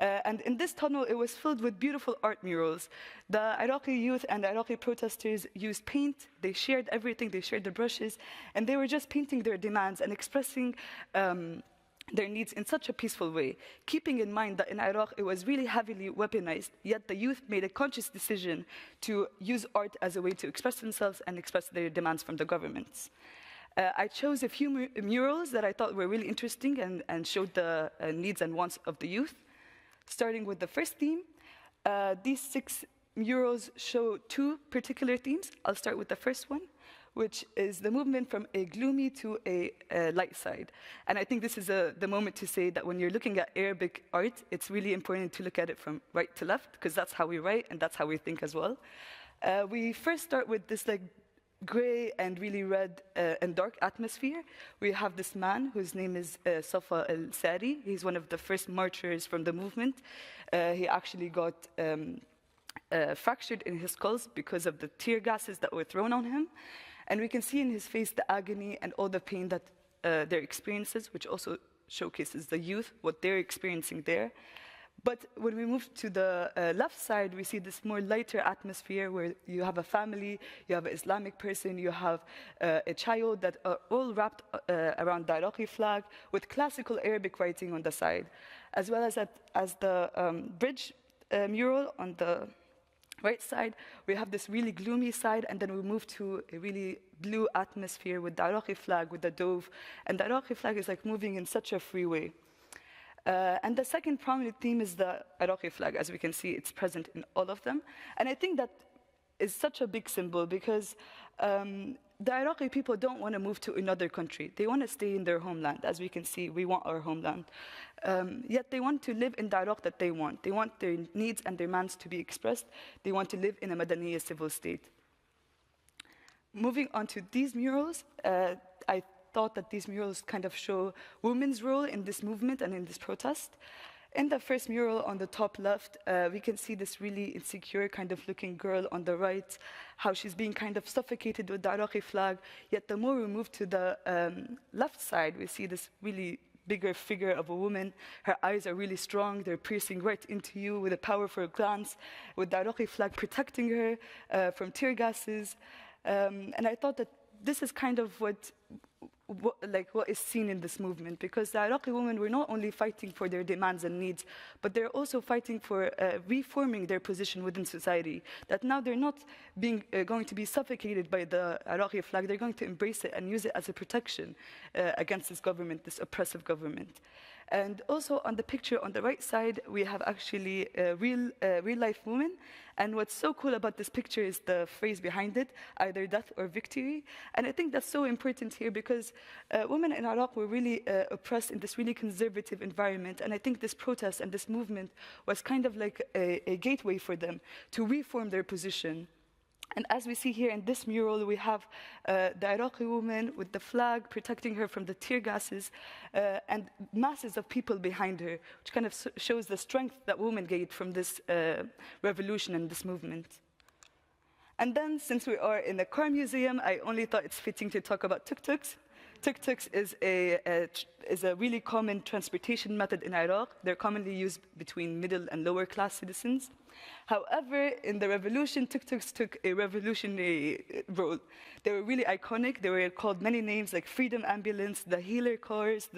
And in this tunnel, it was filled with beautiful art murals. The Iraqi youth and the Iraqi protesters used paint. They shared everything. They shared the brushes. And they were just painting their demands and expressing their needs in such a peaceful way, keeping in mind that in Iraq, it was really heavily weaponized, yet the youth made a conscious decision to use art as a way to express themselves and express their demands from the governments. I chose a few murals that I thought were really interesting and showed the needs and wants of the youth. Starting with the first theme, these 6 murals show 2 particular themes. I'll start with the first one, which is the movement from a gloomy to a light side. And I think this is the moment to say that when you're looking at Arabic art, it's really important to look at it from right to left, because that's how we write and that's how we think as well. We first start with this gray and really red and dark atmosphere. We have this man whose name is Safa al-Sari. He's one of the first martyrs from the movement. He actually got fractured in his skulls because of the tear gases that were thrown on him. And we can see in his face the agony and all the pain that their experiences, which also showcases the youth, what they're experiencing there. But when we move to the left side, we see this more lighter atmosphere where you have a family, you have an Islamic person, you have a child that are all wrapped around the Iraqi flag with classical Arabic writing on the side, as well as the bridge mural on the right side, we have this really gloomy side, and then we move to a really blue atmosphere with the Iraqi flag, with the dove. And the Iraqi flag is like moving in such a free way. And the second prominent theme is the Iraqi flag. As we can see, it's present in all of them. And I think that is such a big symbol because the Iraqi people don't want to move to another country. They want to stay in their homeland. As we can see, we want our homeland. Yet they want to live in the Iraq that they want. They want their needs and demands to be expressed. They want to live in a Madaniya civil state. Moving on to these murals, I thought that these murals kind of show women's role in this movement and in this protest. In the first mural on the top left, we can see this really insecure kind of looking girl on the right, how she's being kind of suffocated with the Iraqi flag. Yet the more we move to the left side, we see this really bigger figure of a woman. Her eyes are really strong. They're piercing right into you with a powerful glance, with the Iraqi flag protecting her from tear gases. And I thought that this is kind of what is seen in this movement, because the Iraqi women were not only fighting for their demands and needs, but they're also fighting for reforming their position within society. That now they're not going to be suffocated by the Iraqi flag, they're going to embrace it and use it as a protection against this government, this oppressive government. And also on the picture on the right side, we have actually a real-life woman. And what's so cool about this picture is the phrase behind it, either death or victory. And I think that's so important here because women in Iraq were really oppressed in this really conservative environment. And I think this protest and this movement was kind of like a gateway for them to reform their position. And as we see here in this mural, we have the Iraqi woman with the flag protecting her from the tear gases and masses of people behind her, which kind of shows the strength that women gained from this revolution and this movement. And then, since we are in a car museum, I only thought it's fitting to talk about tuk-tuks. Tuk-tuks is a really common transportation method in Iraq. They're commonly used between middle and lower class citizens. However, in the revolution, tuk-tuks took a revolutionary role. They were really iconic. They were called many names like Freedom Ambulance, the Healer Cars,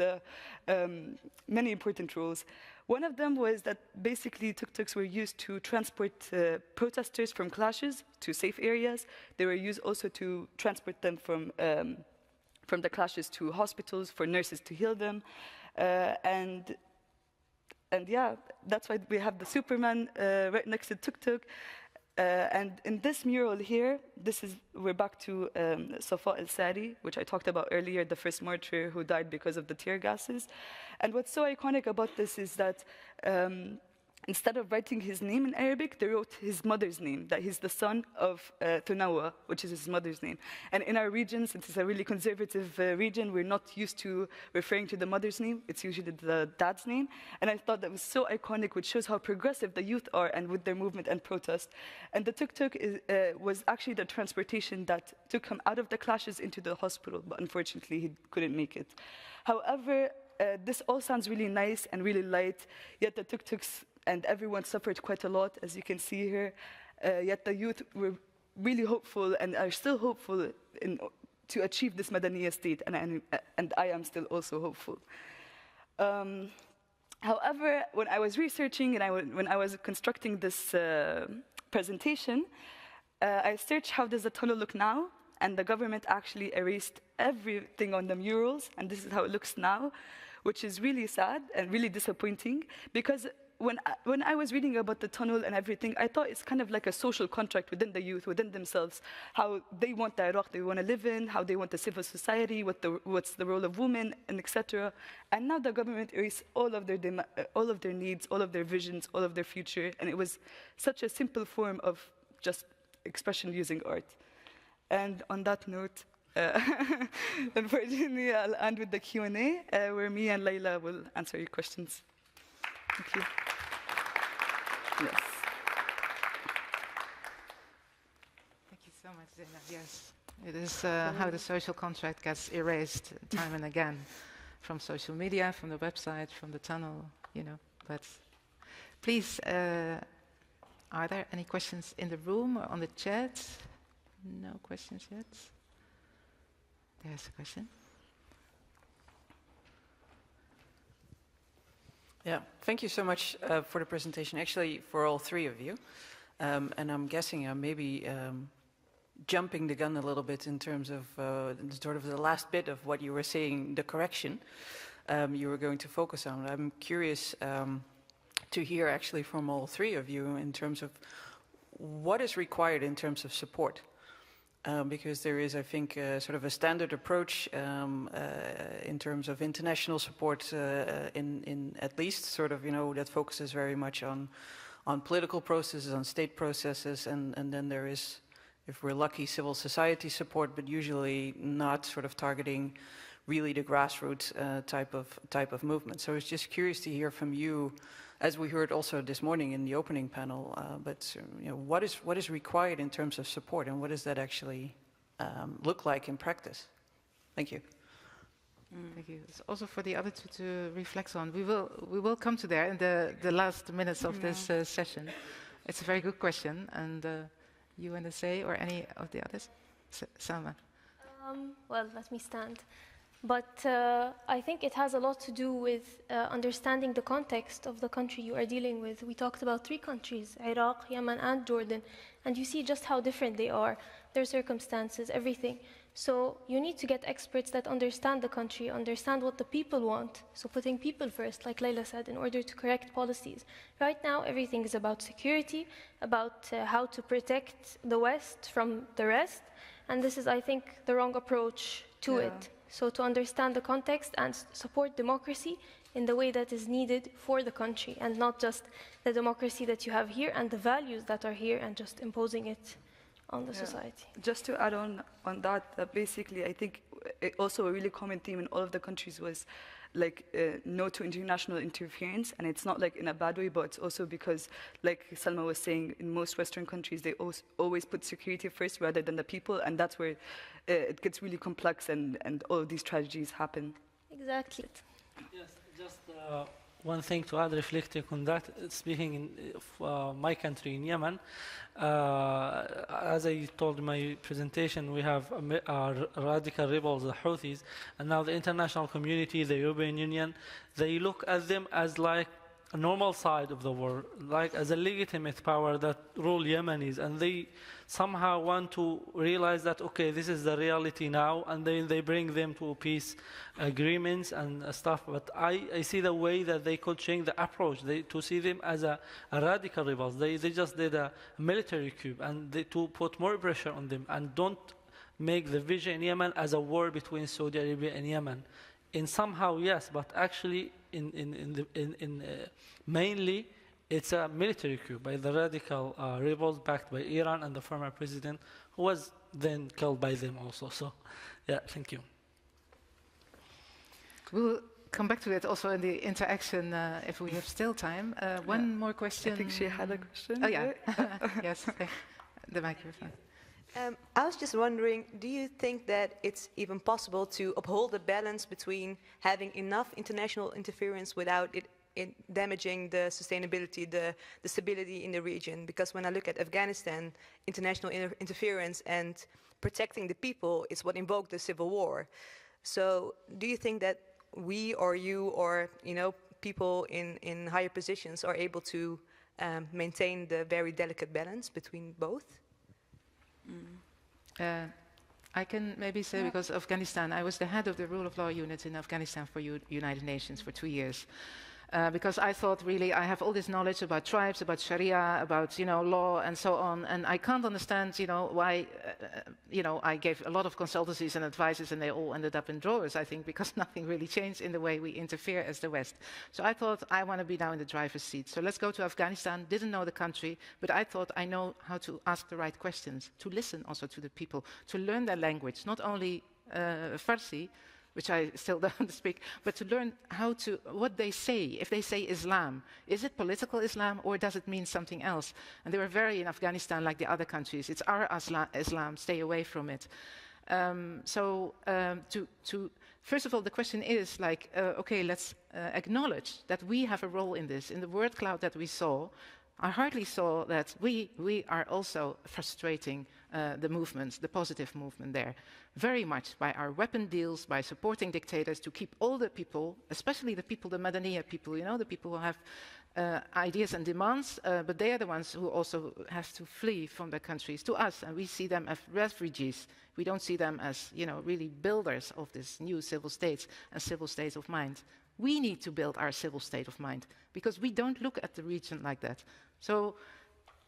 many important roles. One of them was that basically tuk-tuks were used to transport protesters from clashes to safe areas. They were used also to transport them from the clashes to hospitals for nurses to heal them. And yeah, that's why we have the Superman right next to tuk-tuk. And in this mural here, we're back to Safa al-Sari, which I talked about earlier, the first martyr who died because of the tear gases. And what's so iconic about this is that instead of writing his name in Arabic, they wrote his mother's name, that he's the son of Thunawa, which is his mother's name. And in our region, since it's a really conservative region, we're not used to referring to the mother's name. It's usually the dad's name. And I thought that was so iconic, which shows how progressive the youth are and with their movement and protest. And the tuk-tuk was actually the transportation that took him out of the clashes into the hospital, but unfortunately he couldn't make it. However, this all sounds really nice and really light, yet the tuk-tuks and everyone suffered quite a lot, as you can see here. Yet the youth were really hopeful and are still hopeful to achieve this Madaniya state, and I am still also hopeful. However, when I was researching and when I was constructing this presentation, I searched how does the tunnel look now, and the government actually erased everything on the murals, and this is how it looks now, which is really sad and really disappointing, because when I was reading about the tunnel and everything, I thought it's kind of like a social contract within the youth, within themselves, how they want the Iraq they want to live in, how they want the civil society, what's the role of women, and etc. And now the government erased all of their needs, all of their visions, all of their future, and it was such a simple form of just expression using art. And on that note, unfortunately, I'll end with the Q&A, where me and Layla will answer your questions. Thank you. Yes. Thank you so much, Zainab. Yes, it is how the social contract gets erased time and again from social media, from the website, from the tunnel, you know. But please, are there any questions in the room or on the chat? No questions yet. There's a question. Yeah, thank you so much for the presentation, actually for all three of you. And I'm guessing I'm maybe jumping the gun a little bit in terms of sort of the last bit of what you were saying, the correction you were going to focus on. I'm curious to hear actually from all three of you in terms of what is required in terms of support. Because there is, I think, sort of a standard approach in terms of international support in at least sort of, that focuses very much on political processes, on state processes, and then there is, if we're lucky, civil society support, but usually not sort of targeting really the grassroots type of movement. So I was just curious to hear from you, as we heard also this morning in the opening panel, but what is required in terms of support, and what does that actually look like in practice? Thank you. Thank you. It's also for the other two to reflect on. We will come to there in the last minutes of this session. It's a very good question, and you want to say, or any of the others? Salma. Well, let me stand. But I think it has a lot to do with understanding the context of the country you are dealing with. We talked about 3 countries, Iraq, Yemen, and Jordan, and you see just how different they are, their circumstances, everything. So you need to get experts that understand the country, understand what the people want. So putting people first, like Leila said, in order to correct policies. Right now, everything is about security, about how to protect the West from the rest. And this is, I think, the wrong approach to it. So to understand the context and support democracy in the way that is needed for the country, and not just the democracy that you have here and the values that are here and just imposing it on the society. Just to add on that, basically, I think also a really common theme in all of the countries was like no to international interference, and it's not like in a bad way, but it's also because, like Salma was saying, in most Western countries they always put security first rather than the people, and that's where it gets really complex and all of these tragedies happen. Exactly. Yes, just one thing to add, reflecting on that, speaking of my country in Yemen, as I told in my presentation, we have radical rebels, the Houthis, and now the international community, the European Union, they look at them as like a normal side of the world, like as a legitimate power that rule Yemenis, and they somehow want to realize that, okay, this is the reality now, and then they bring them to peace agreements and stuff. But I see the way that they could change the approach, to see them as a radical rebels. They just did a military coup, and to put more pressure on them, and don't make the vision in Yemen as a war between Saudi Arabia and Yemen. In somehow, yes, but actually, mainly, it's a military coup by the radical rebels backed by Iran and the former president, who was then killed by them also. So, yeah, thank you. We'll come back to it also in the interaction if we have still time. One more question. I think she had a question. Oh, yeah. Yes, the microphone. I was just wondering, do you think that it's even possible to uphold the balance between having enough international interference without it damaging the sustainability, the stability in the region? Because when I look at Afghanistan, international interference and protecting the people is what invoked the civil war. So do you think that we or you or people in higher positions are able to maintain the very delicate balance between both? I can maybe say, because Afghanistan, I was the head of the rule of law unit in Afghanistan for United Nations for 2 years. Because I thought, really, I have all this knowledge about tribes, about Sharia, about law, and so on, and I can't understand, why, I gave a lot of consultancies and advices, and they all ended up in drawers, I think, because nothing really changed in the way we interfere as the West. So I thought, I want to be now in the driver's seat. So let's go to Afghanistan. Didn't know the country, but I thought I know how to ask the right questions, to listen also to the people, to learn their language, not only Farsi, which I still don't speak, but to learn what they say. If they say Islam, is it political Islam or does it mean something else? And they were very in Afghanistan like the other countries. It's our Islam, stay away from it. First of all, the question is okay, let's acknowledge that we have a role in this. In the word cloud that we saw, I hardly saw that we are also frustrating the movements, the positive movement there, very much by our weapon deals, by supporting dictators to keep all the people, especially the people, the Madaniya people, you know, the people who have ideas and demands, but they are the ones who also have to flee from their countries to us, and we see them as refugees. We don't see them as, you know, really builders of this new civil states and civil states of mind. We need to build our civil state of mind because we don't look at the region like that. So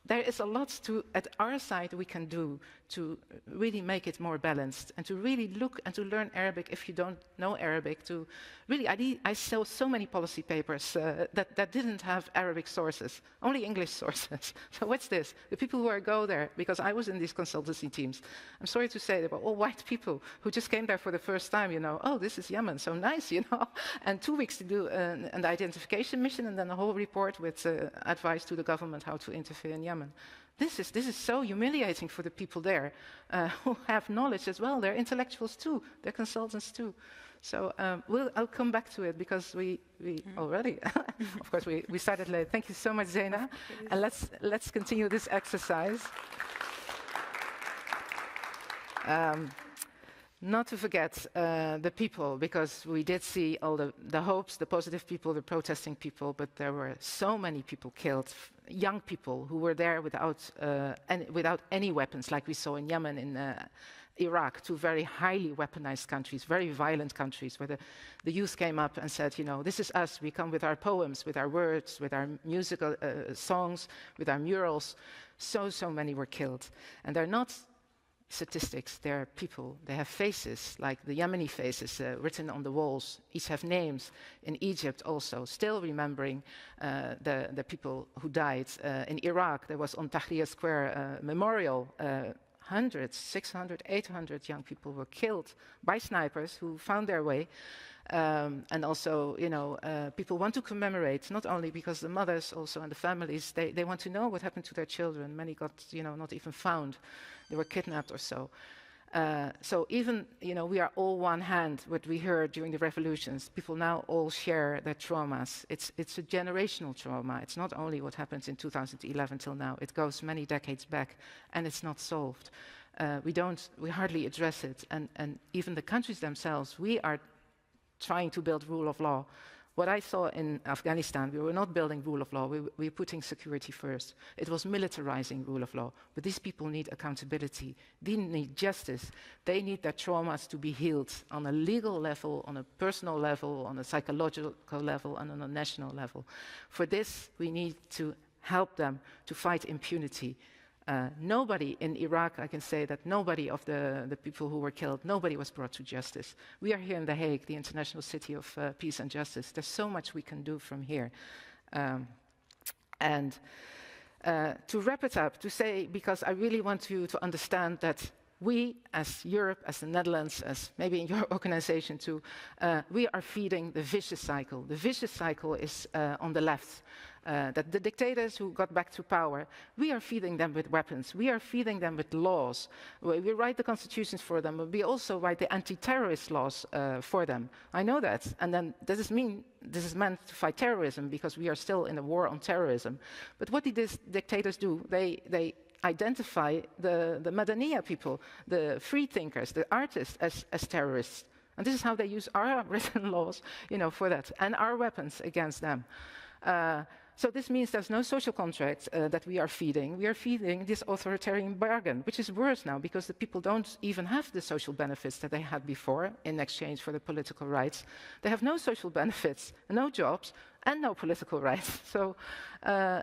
there is a lot at our side we can do to really make it more balanced and to really look and to learn Arabic if you don't know Arabic. To really, I saw so many policy papers that didn't have Arabic sources, only English sources. So what's this? The people who go there, because I was in these consultancy teams, I'm sorry to say, they were all white people who just came there for the first time, you know, oh, this is Yemen, so nice, you know, and 2 weeks to do an identification mission and then a whole report with advice to the government how to interfere in Yemen. This is so humiliating for the people there who have knowledge as well. They're intellectuals too. They're consultants too. So I'll come back to it because we already, of course, we started late. Thank you so much, Zena. And let's continue this exercise. Not to forget the people, because we did see all the hopes, the positive people, the protesting people, but there were so many people killed, young people who were there without any weapons, like we saw in Yemen, in Iraq, two very highly weaponized countries, very violent countries, where the youth came up and said, you know, this is us, we come with our poems, with our words, with our musical songs, with our murals. So many were killed. And they're not statistics, they're people, they have faces, like the Yemeni faces written on the walls, each have names. In Egypt also, still remembering the people who died. In Iraq, there was on Tahrir Square a memorial, hundreds, 600, 800 young people were killed by snipers who found their way. And also, you know, people want to commemorate, not only because the mothers also and the families, they want to know what happened to their children. Many got, you know, not even found. They were kidnapped or so. So even, you know, we are all one hand, what we heard during the revolutions. People now all share their traumas. It's a generational trauma. It's not only what happens in 2011 till now. It goes many decades back, and it's not solved. We hardly address it. And even the countries themselves, we are trying to build rule of law. What I saw in Afghanistan, we were not building rule of law, we were putting security first. It was militarizing rule of law. But these people need accountability. They need justice. They need their traumas to be healed on a legal level, on a personal level, on a psychological level, and on a national level. For this, we need to help them to fight impunity. Nobody in Iraq, I can say that nobody of the people who were killed, nobody was brought to justice. We are here in The Hague, the international city of peace and justice. There's so much we can do from here. And to wrap it up, to say, because I really want you to understand that we, as Europe, as the Netherlands, as maybe in your organization too, we are feeding the vicious cycle. The vicious cycle is on the left. That the dictators who got back to power, we are feeding them with weapons. We are feeding them with laws. We write the constitutions for them, but we also write the anti-terrorist laws for them. I know that. And then this is meant to fight terrorism because we are still in a war on terrorism. But what did these dictators do? They identify the Madaniya people, the free thinkers, the artists as terrorists. And this is how they use our written laws, you know, for that, and our weapons against them. So this means there's no social contract that we are feeding. We are feeding this authoritarian bargain, which is worse now because the people don't even have the social benefits that they had before in exchange for the political rights. They have no social benefits, no jobs, and no political rights. So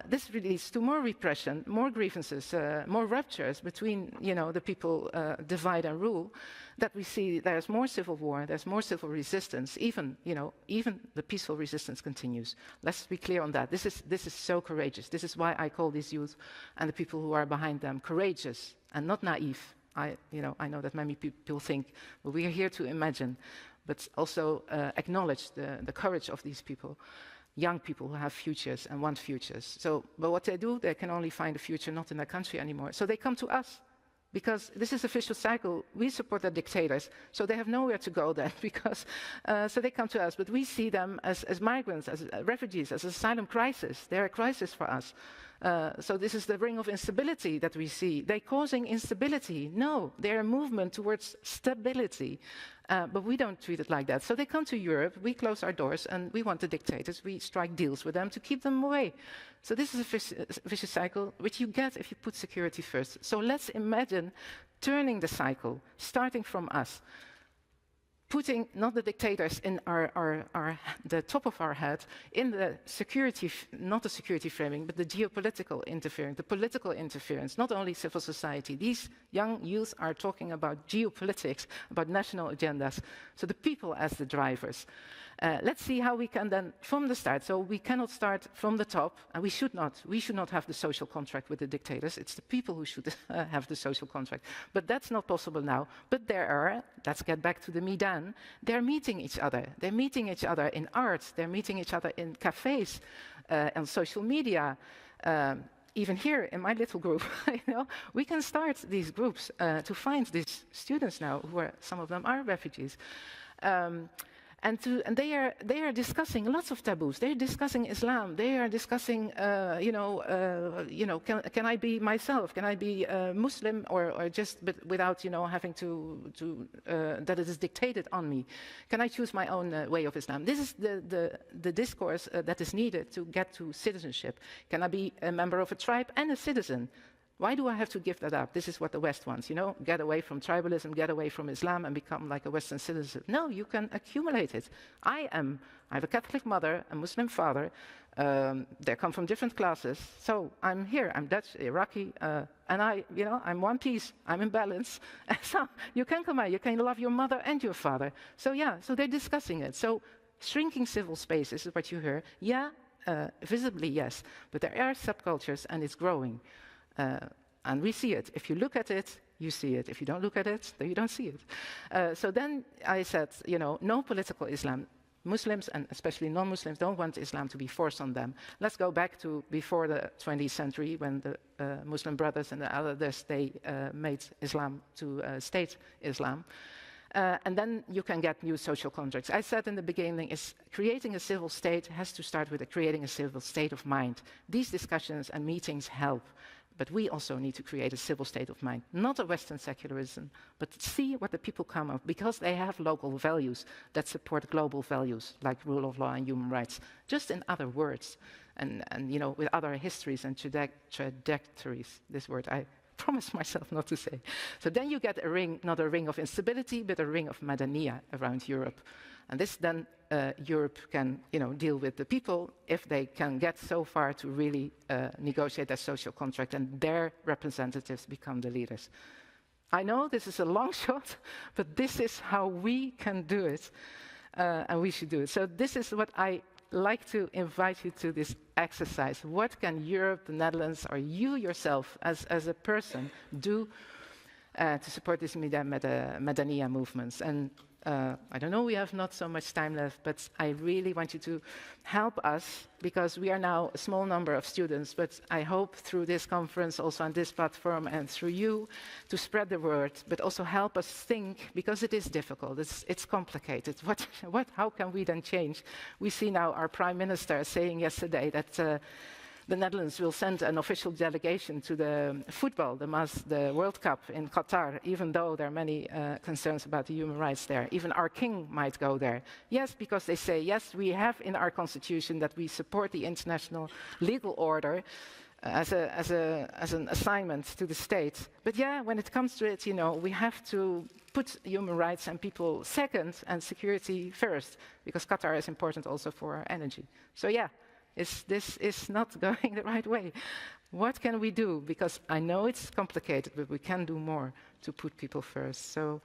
this leads to more repression, more grievances, more ruptures between, you know, the people divide and rule. That we see there's more civil war, there's more civil resistance. Even the peaceful resistance continues. Let's be clear on that. This is so courageous. This is why I call these youth and the people who are behind them courageous and not naive. I know that many people think, well, we are here to imagine, but also acknowledge the courage of these people. Young people who have futures and want futures. But what they do, they can only find a future not in their country anymore. So they come to us. because this is a vicious cycle. We support the dictators, so they have nowhere to go then, because so they come to us. But we see them as migrants, as refugees, as asylum crisis. They're a crisis for us. So this is the ring of instability that we see. They're causing instability. No, they're a movement towards stability. But we don't treat it like that. So they come to Europe, we close our doors, and we want the dictators. We strike deals with them to keep them away. So this is a vicious cycle, which you get if you put security first. So let's imagine turning the cycle, starting from us. Putting not the dictators in the top of our head, in the security, not the security framing, but the geopolitical interference, the political interference, not only civil society. These young youth are talking about geopolitics, about national agendas, so the people as the drivers. Let's see how we can then, from the start, so we cannot start from the top, and we should not have the social contract with the dictators. It's the people who should have the social contract. But that's not possible now. But there are, let's get back to the Maidan, they're meeting each other. They're meeting each other in art. They're meeting each other in cafes, on social media. Even here in my little group, we can start these groups to find these students now, some of them are refugees. And they are discussing lots of taboos. They're discussing Islam. They are discussing, can I be myself? Can I be Muslim or just without, having to that it is dictated on me? Can I choose my own way of Islam? This is the discourse that is needed to get to citizenship. Can I be a member of a tribe and a citizen? Why do I have to give that up? This is what the West wants, get away from tribalism, get away from Islam and become like a Western citizen. No, you can accumulate it. I have a Catholic mother, a Muslim father. They come from different classes. So I'm here, I'm Dutch, Iraqi, and I'm one piece, I'm in balance. So you can come out, you can love your mother and your father. So so they're discussing it. So shrinking civil spaces is what you hear. Visibly, yes, but there are subcultures and it's growing. And we see it. If you look at it, you see it. If you don't look at it, then you don't see it. So then I said, no political Islam. Muslims, and especially non-Muslims, don't want Islam to be forced on them. Let's go back to before the 20th century, when the Muslim Brothers and the others, they made Islam to state Islam. And then you can get new social contracts. I said in the beginning, creating a civil state has to start with creating a civil state of mind. These discussions and meetings help. But we also need to create a civil state of mind, not a Western secularism, but see what the people come up, because they have local values that support global values, like rule of law and human rights, just in other words, and with other histories and trajectories. This word I promised myself not to say. So then you get a ring, not a ring of instability, but a ring of Madaniya around Europe. And this then Europe can deal with the people if they can get so far to really negotiate that social contract and their representatives become the leaders. I know this is a long shot, but this is how we can do it, and we should do it. So this is what I like to invite you to, this exercise. What can Europe, the Netherlands, or you yourself as a person do to support these Madaniya movements? And I don't know, we have not so much time left, but I really want you to help us, because we are now a small number of students, but I hope through this conference, also on this platform, and through you, to spread the word, but also help us think, because it is difficult, it's complicated. How can we then change? We see now our Prime Minister saying yesterday that the Netherlands will send an official delegation to the football, the World Cup in Qatar, even though there are many concerns about the human rights there. Even our king might go there. Yes, because they say, yes, we have in our constitution that we support the international legal order as an assignment to the state. But when it comes to it, we have to put human rights and people second and security first, because Qatar is important also for our energy. So this is not going the right way. What can we do? Because I know it's complicated, but we can do more to put people first. So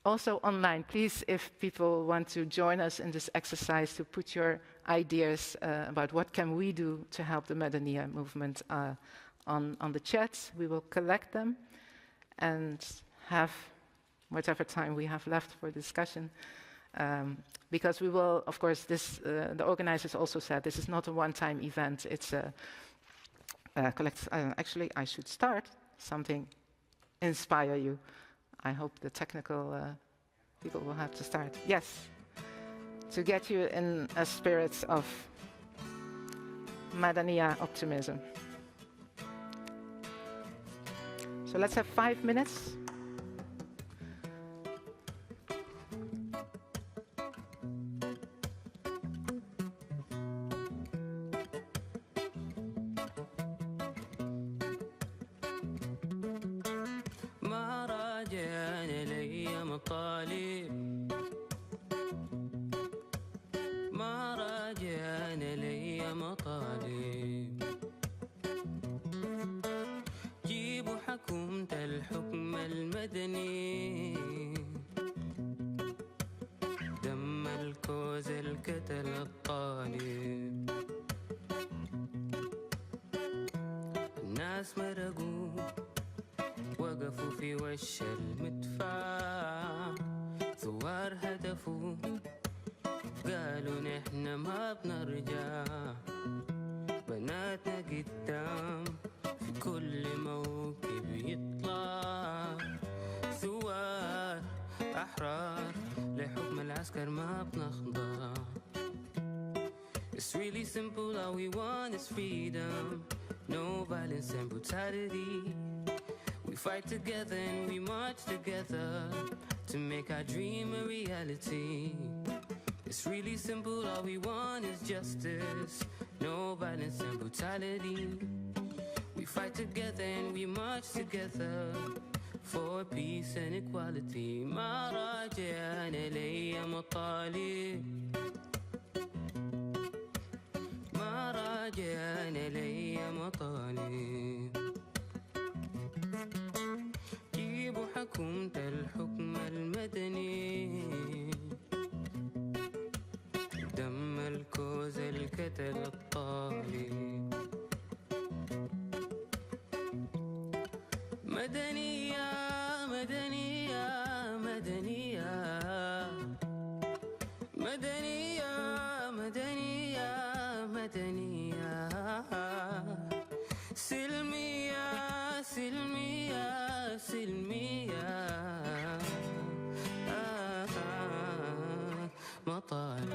also online, please, if people want to join us in this exercise, to put your ideas about what can we do to help the Madaniya movement on the chat. We will collect them and have whatever time we have left for discussion. Because we will, of course, the organizers also said this is not a one-time event. It's a actually, I should start something inspire you. I hope the technical people will have to start. Yes, to get you in a spirit of Madaniya optimism. So let's have 5 minutes. It's really simple, all we want is freedom. No violence and brutality. We fight together and we march together to make our dream a reality. It's really simple, all we want is justice. No violence and brutality. We fight together and we march together for peace and equality. ما راجعنا لي مطالب. ما راجعنا لي مطالب. جيبوا حكومة الحكم المدني. دم الكوز الكتل الطالب. مدنية مدنية مدنية مدنية مدنية مدنية سلمية سلمية سلمية مطالب.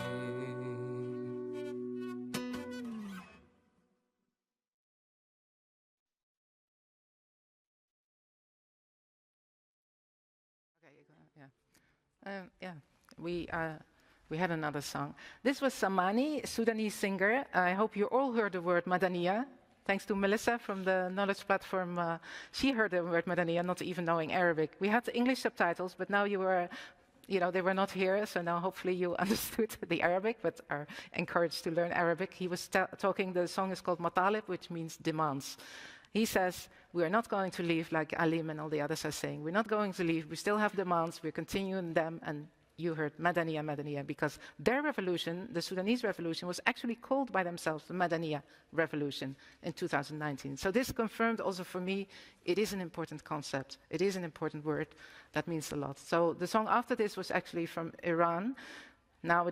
We had another song. This was Samani, Sudanese singer. I hope you all heard the word Madaniya. Thanks to Melissa from the Knowledge Platform. She heard the word Madaniya, not even knowing Arabic. We had the English subtitles, but now they were not here, so now hopefully you understood the Arabic, but are encouraged to learn Arabic. He was talking, the song is called Matalib, which means demands. He says, we are not going to leave like Alim and all the others are saying. We're not going to leave. We still have demands. We're continuing them. And you heard Madaniya, Madaniya, because their revolution, the Sudanese revolution, was actually called by themselves the Madaniya Revolution in 2019. So this confirmed also for me, it is an important concept. It is an important word. That means a lot. So the song after this was actually from Iran. Now,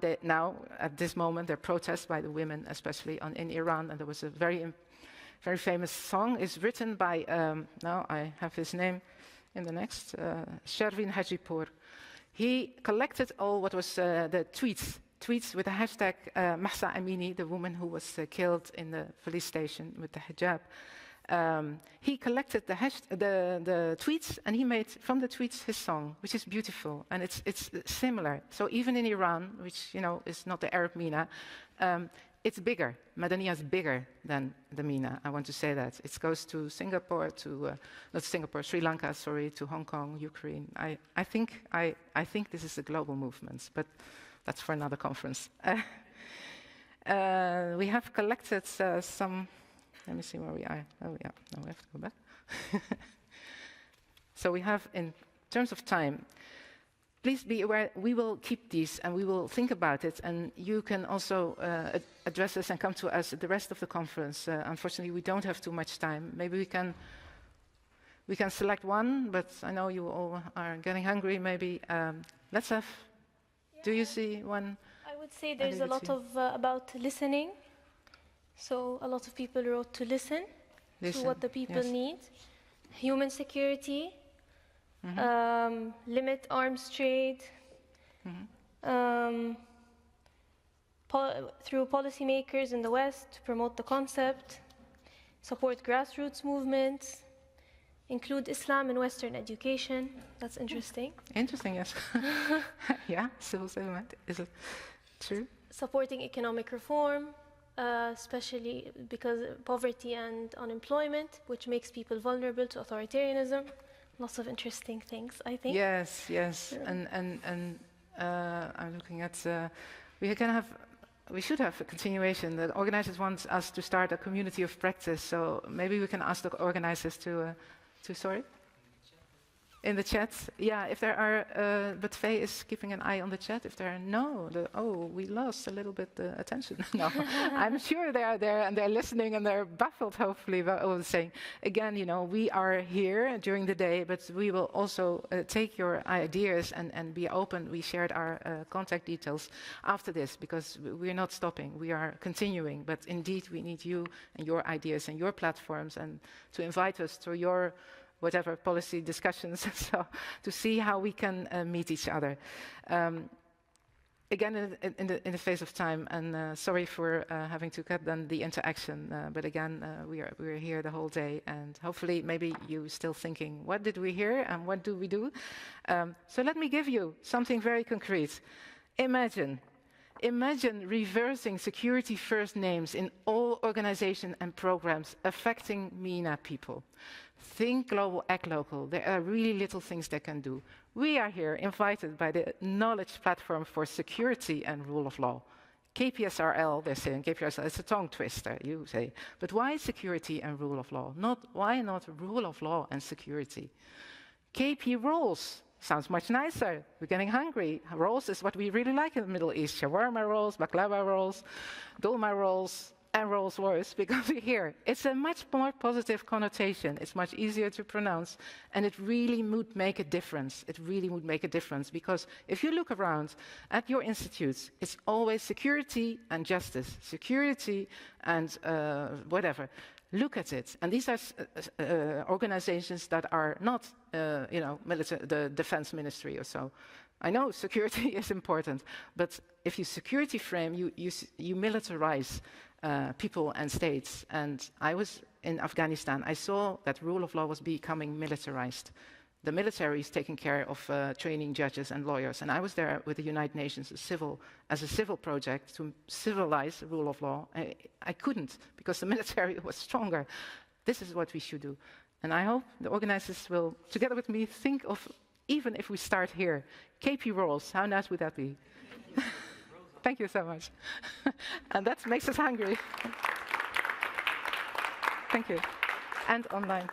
at this moment, there are protests by the women, especially in Iran, and there was a very famous song. It's written by, now I have his name in the next, Shervin Hajipour. He collected all what was the tweets with the hashtag Mahsa Amini, the woman who was killed in the police station with the hijab. He collected the tweets, and he made from the tweets his song, which is beautiful, and it's similar. So even in Iran, which is not the Arab MENA, it's bigger. Madaniya is bigger than the MENA. I want to say that. It goes to Singapore, not Singapore, Sri Lanka, sorry, to Hong Kong, Ukraine. I think this is a global movement, but that's for another conference. We have collected some. Let me see where we are. Oh yeah, now we have to go back. So we have, in terms of time, please be aware, we will keep these and we will think about it, and you can also address us and come to us at the rest of the conference. Unfortunately, we don't have too much time. Maybe we can select one, but I know you all are getting hungry. Maybe let's have. Yeah, do you see one? I would say there's a lot of about listening. So a lot of people wrote to listen to what the people need. Human security, limit arms trade, through policymakers in the West to promote the concept, support grassroots movements, include Islam in Western education. That's interesting. Interesting, yes. Yeah, civil settlement, is it true? Supporting economic reform, especially because poverty and unemployment, which makes people vulnerable to authoritarianism. Lots of interesting things, I think. Yes, yes. And I'm looking at, we should have a continuation. The organizers want us to start a community of practice, so maybe we can ask the organizers to sorry? In the chat, yeah, if there are, but Faye is keeping an eye on the chat. If there are we lost a little bit the attention. No, I'm sure they are there and they're listening and they're baffled, hopefully, by what I was saying. Again, we are here during the day, but we will also take your ideas and be open. We shared our contact details after this because we're not stopping. We are continuing, but indeed we need you and your ideas and your platforms and to invite us to your whatever policy discussions, so to see how we can meet each other. Again, in the face of time, and sorry for having to cut down the interaction, but again, we're here the whole day, and hopefully maybe you're still thinking, what did we hear and what do we do? So let me give you something very concrete. Imagine reversing security first names in all organizations and programs affecting MENA people. Think global, act local. There are really little things they can do. We are here invited by the Knowledge Platform for Security and Rule of Law. KPSRL, they're saying, KPSRL, it's a tongue twister, you say. But why security and rule of law? Why not rule of law and security? KP rolls. Sounds much nicer. We're getting hungry. Rolls is what we really like in the Middle East. Shawarma rolls, baklava rolls, dolma rolls, and Rolls Royce, because we're here. It's a much more positive connotation. It's much easier to pronounce, and it really would make a difference. It really would make a difference, because if you look around at your institutes, it's always security and justice, security and whatever. Look at it. And these are organizations that are not, the defense ministry or so. I know security is important, but if you security frame, you militarize people and states. And I was in Afghanistan. I saw that rule of law was becoming militarized. The military is taking care of training judges and lawyers. And I was there with the United Nations as a civil project to civilize the rule of law. I couldn't, because the military was stronger. This is what we should do. And I hope the organizers will, together with me, think of, even if we start here, KP roles, how nice would that be? Thank you so much. And that makes us hungry. Thank you. And online.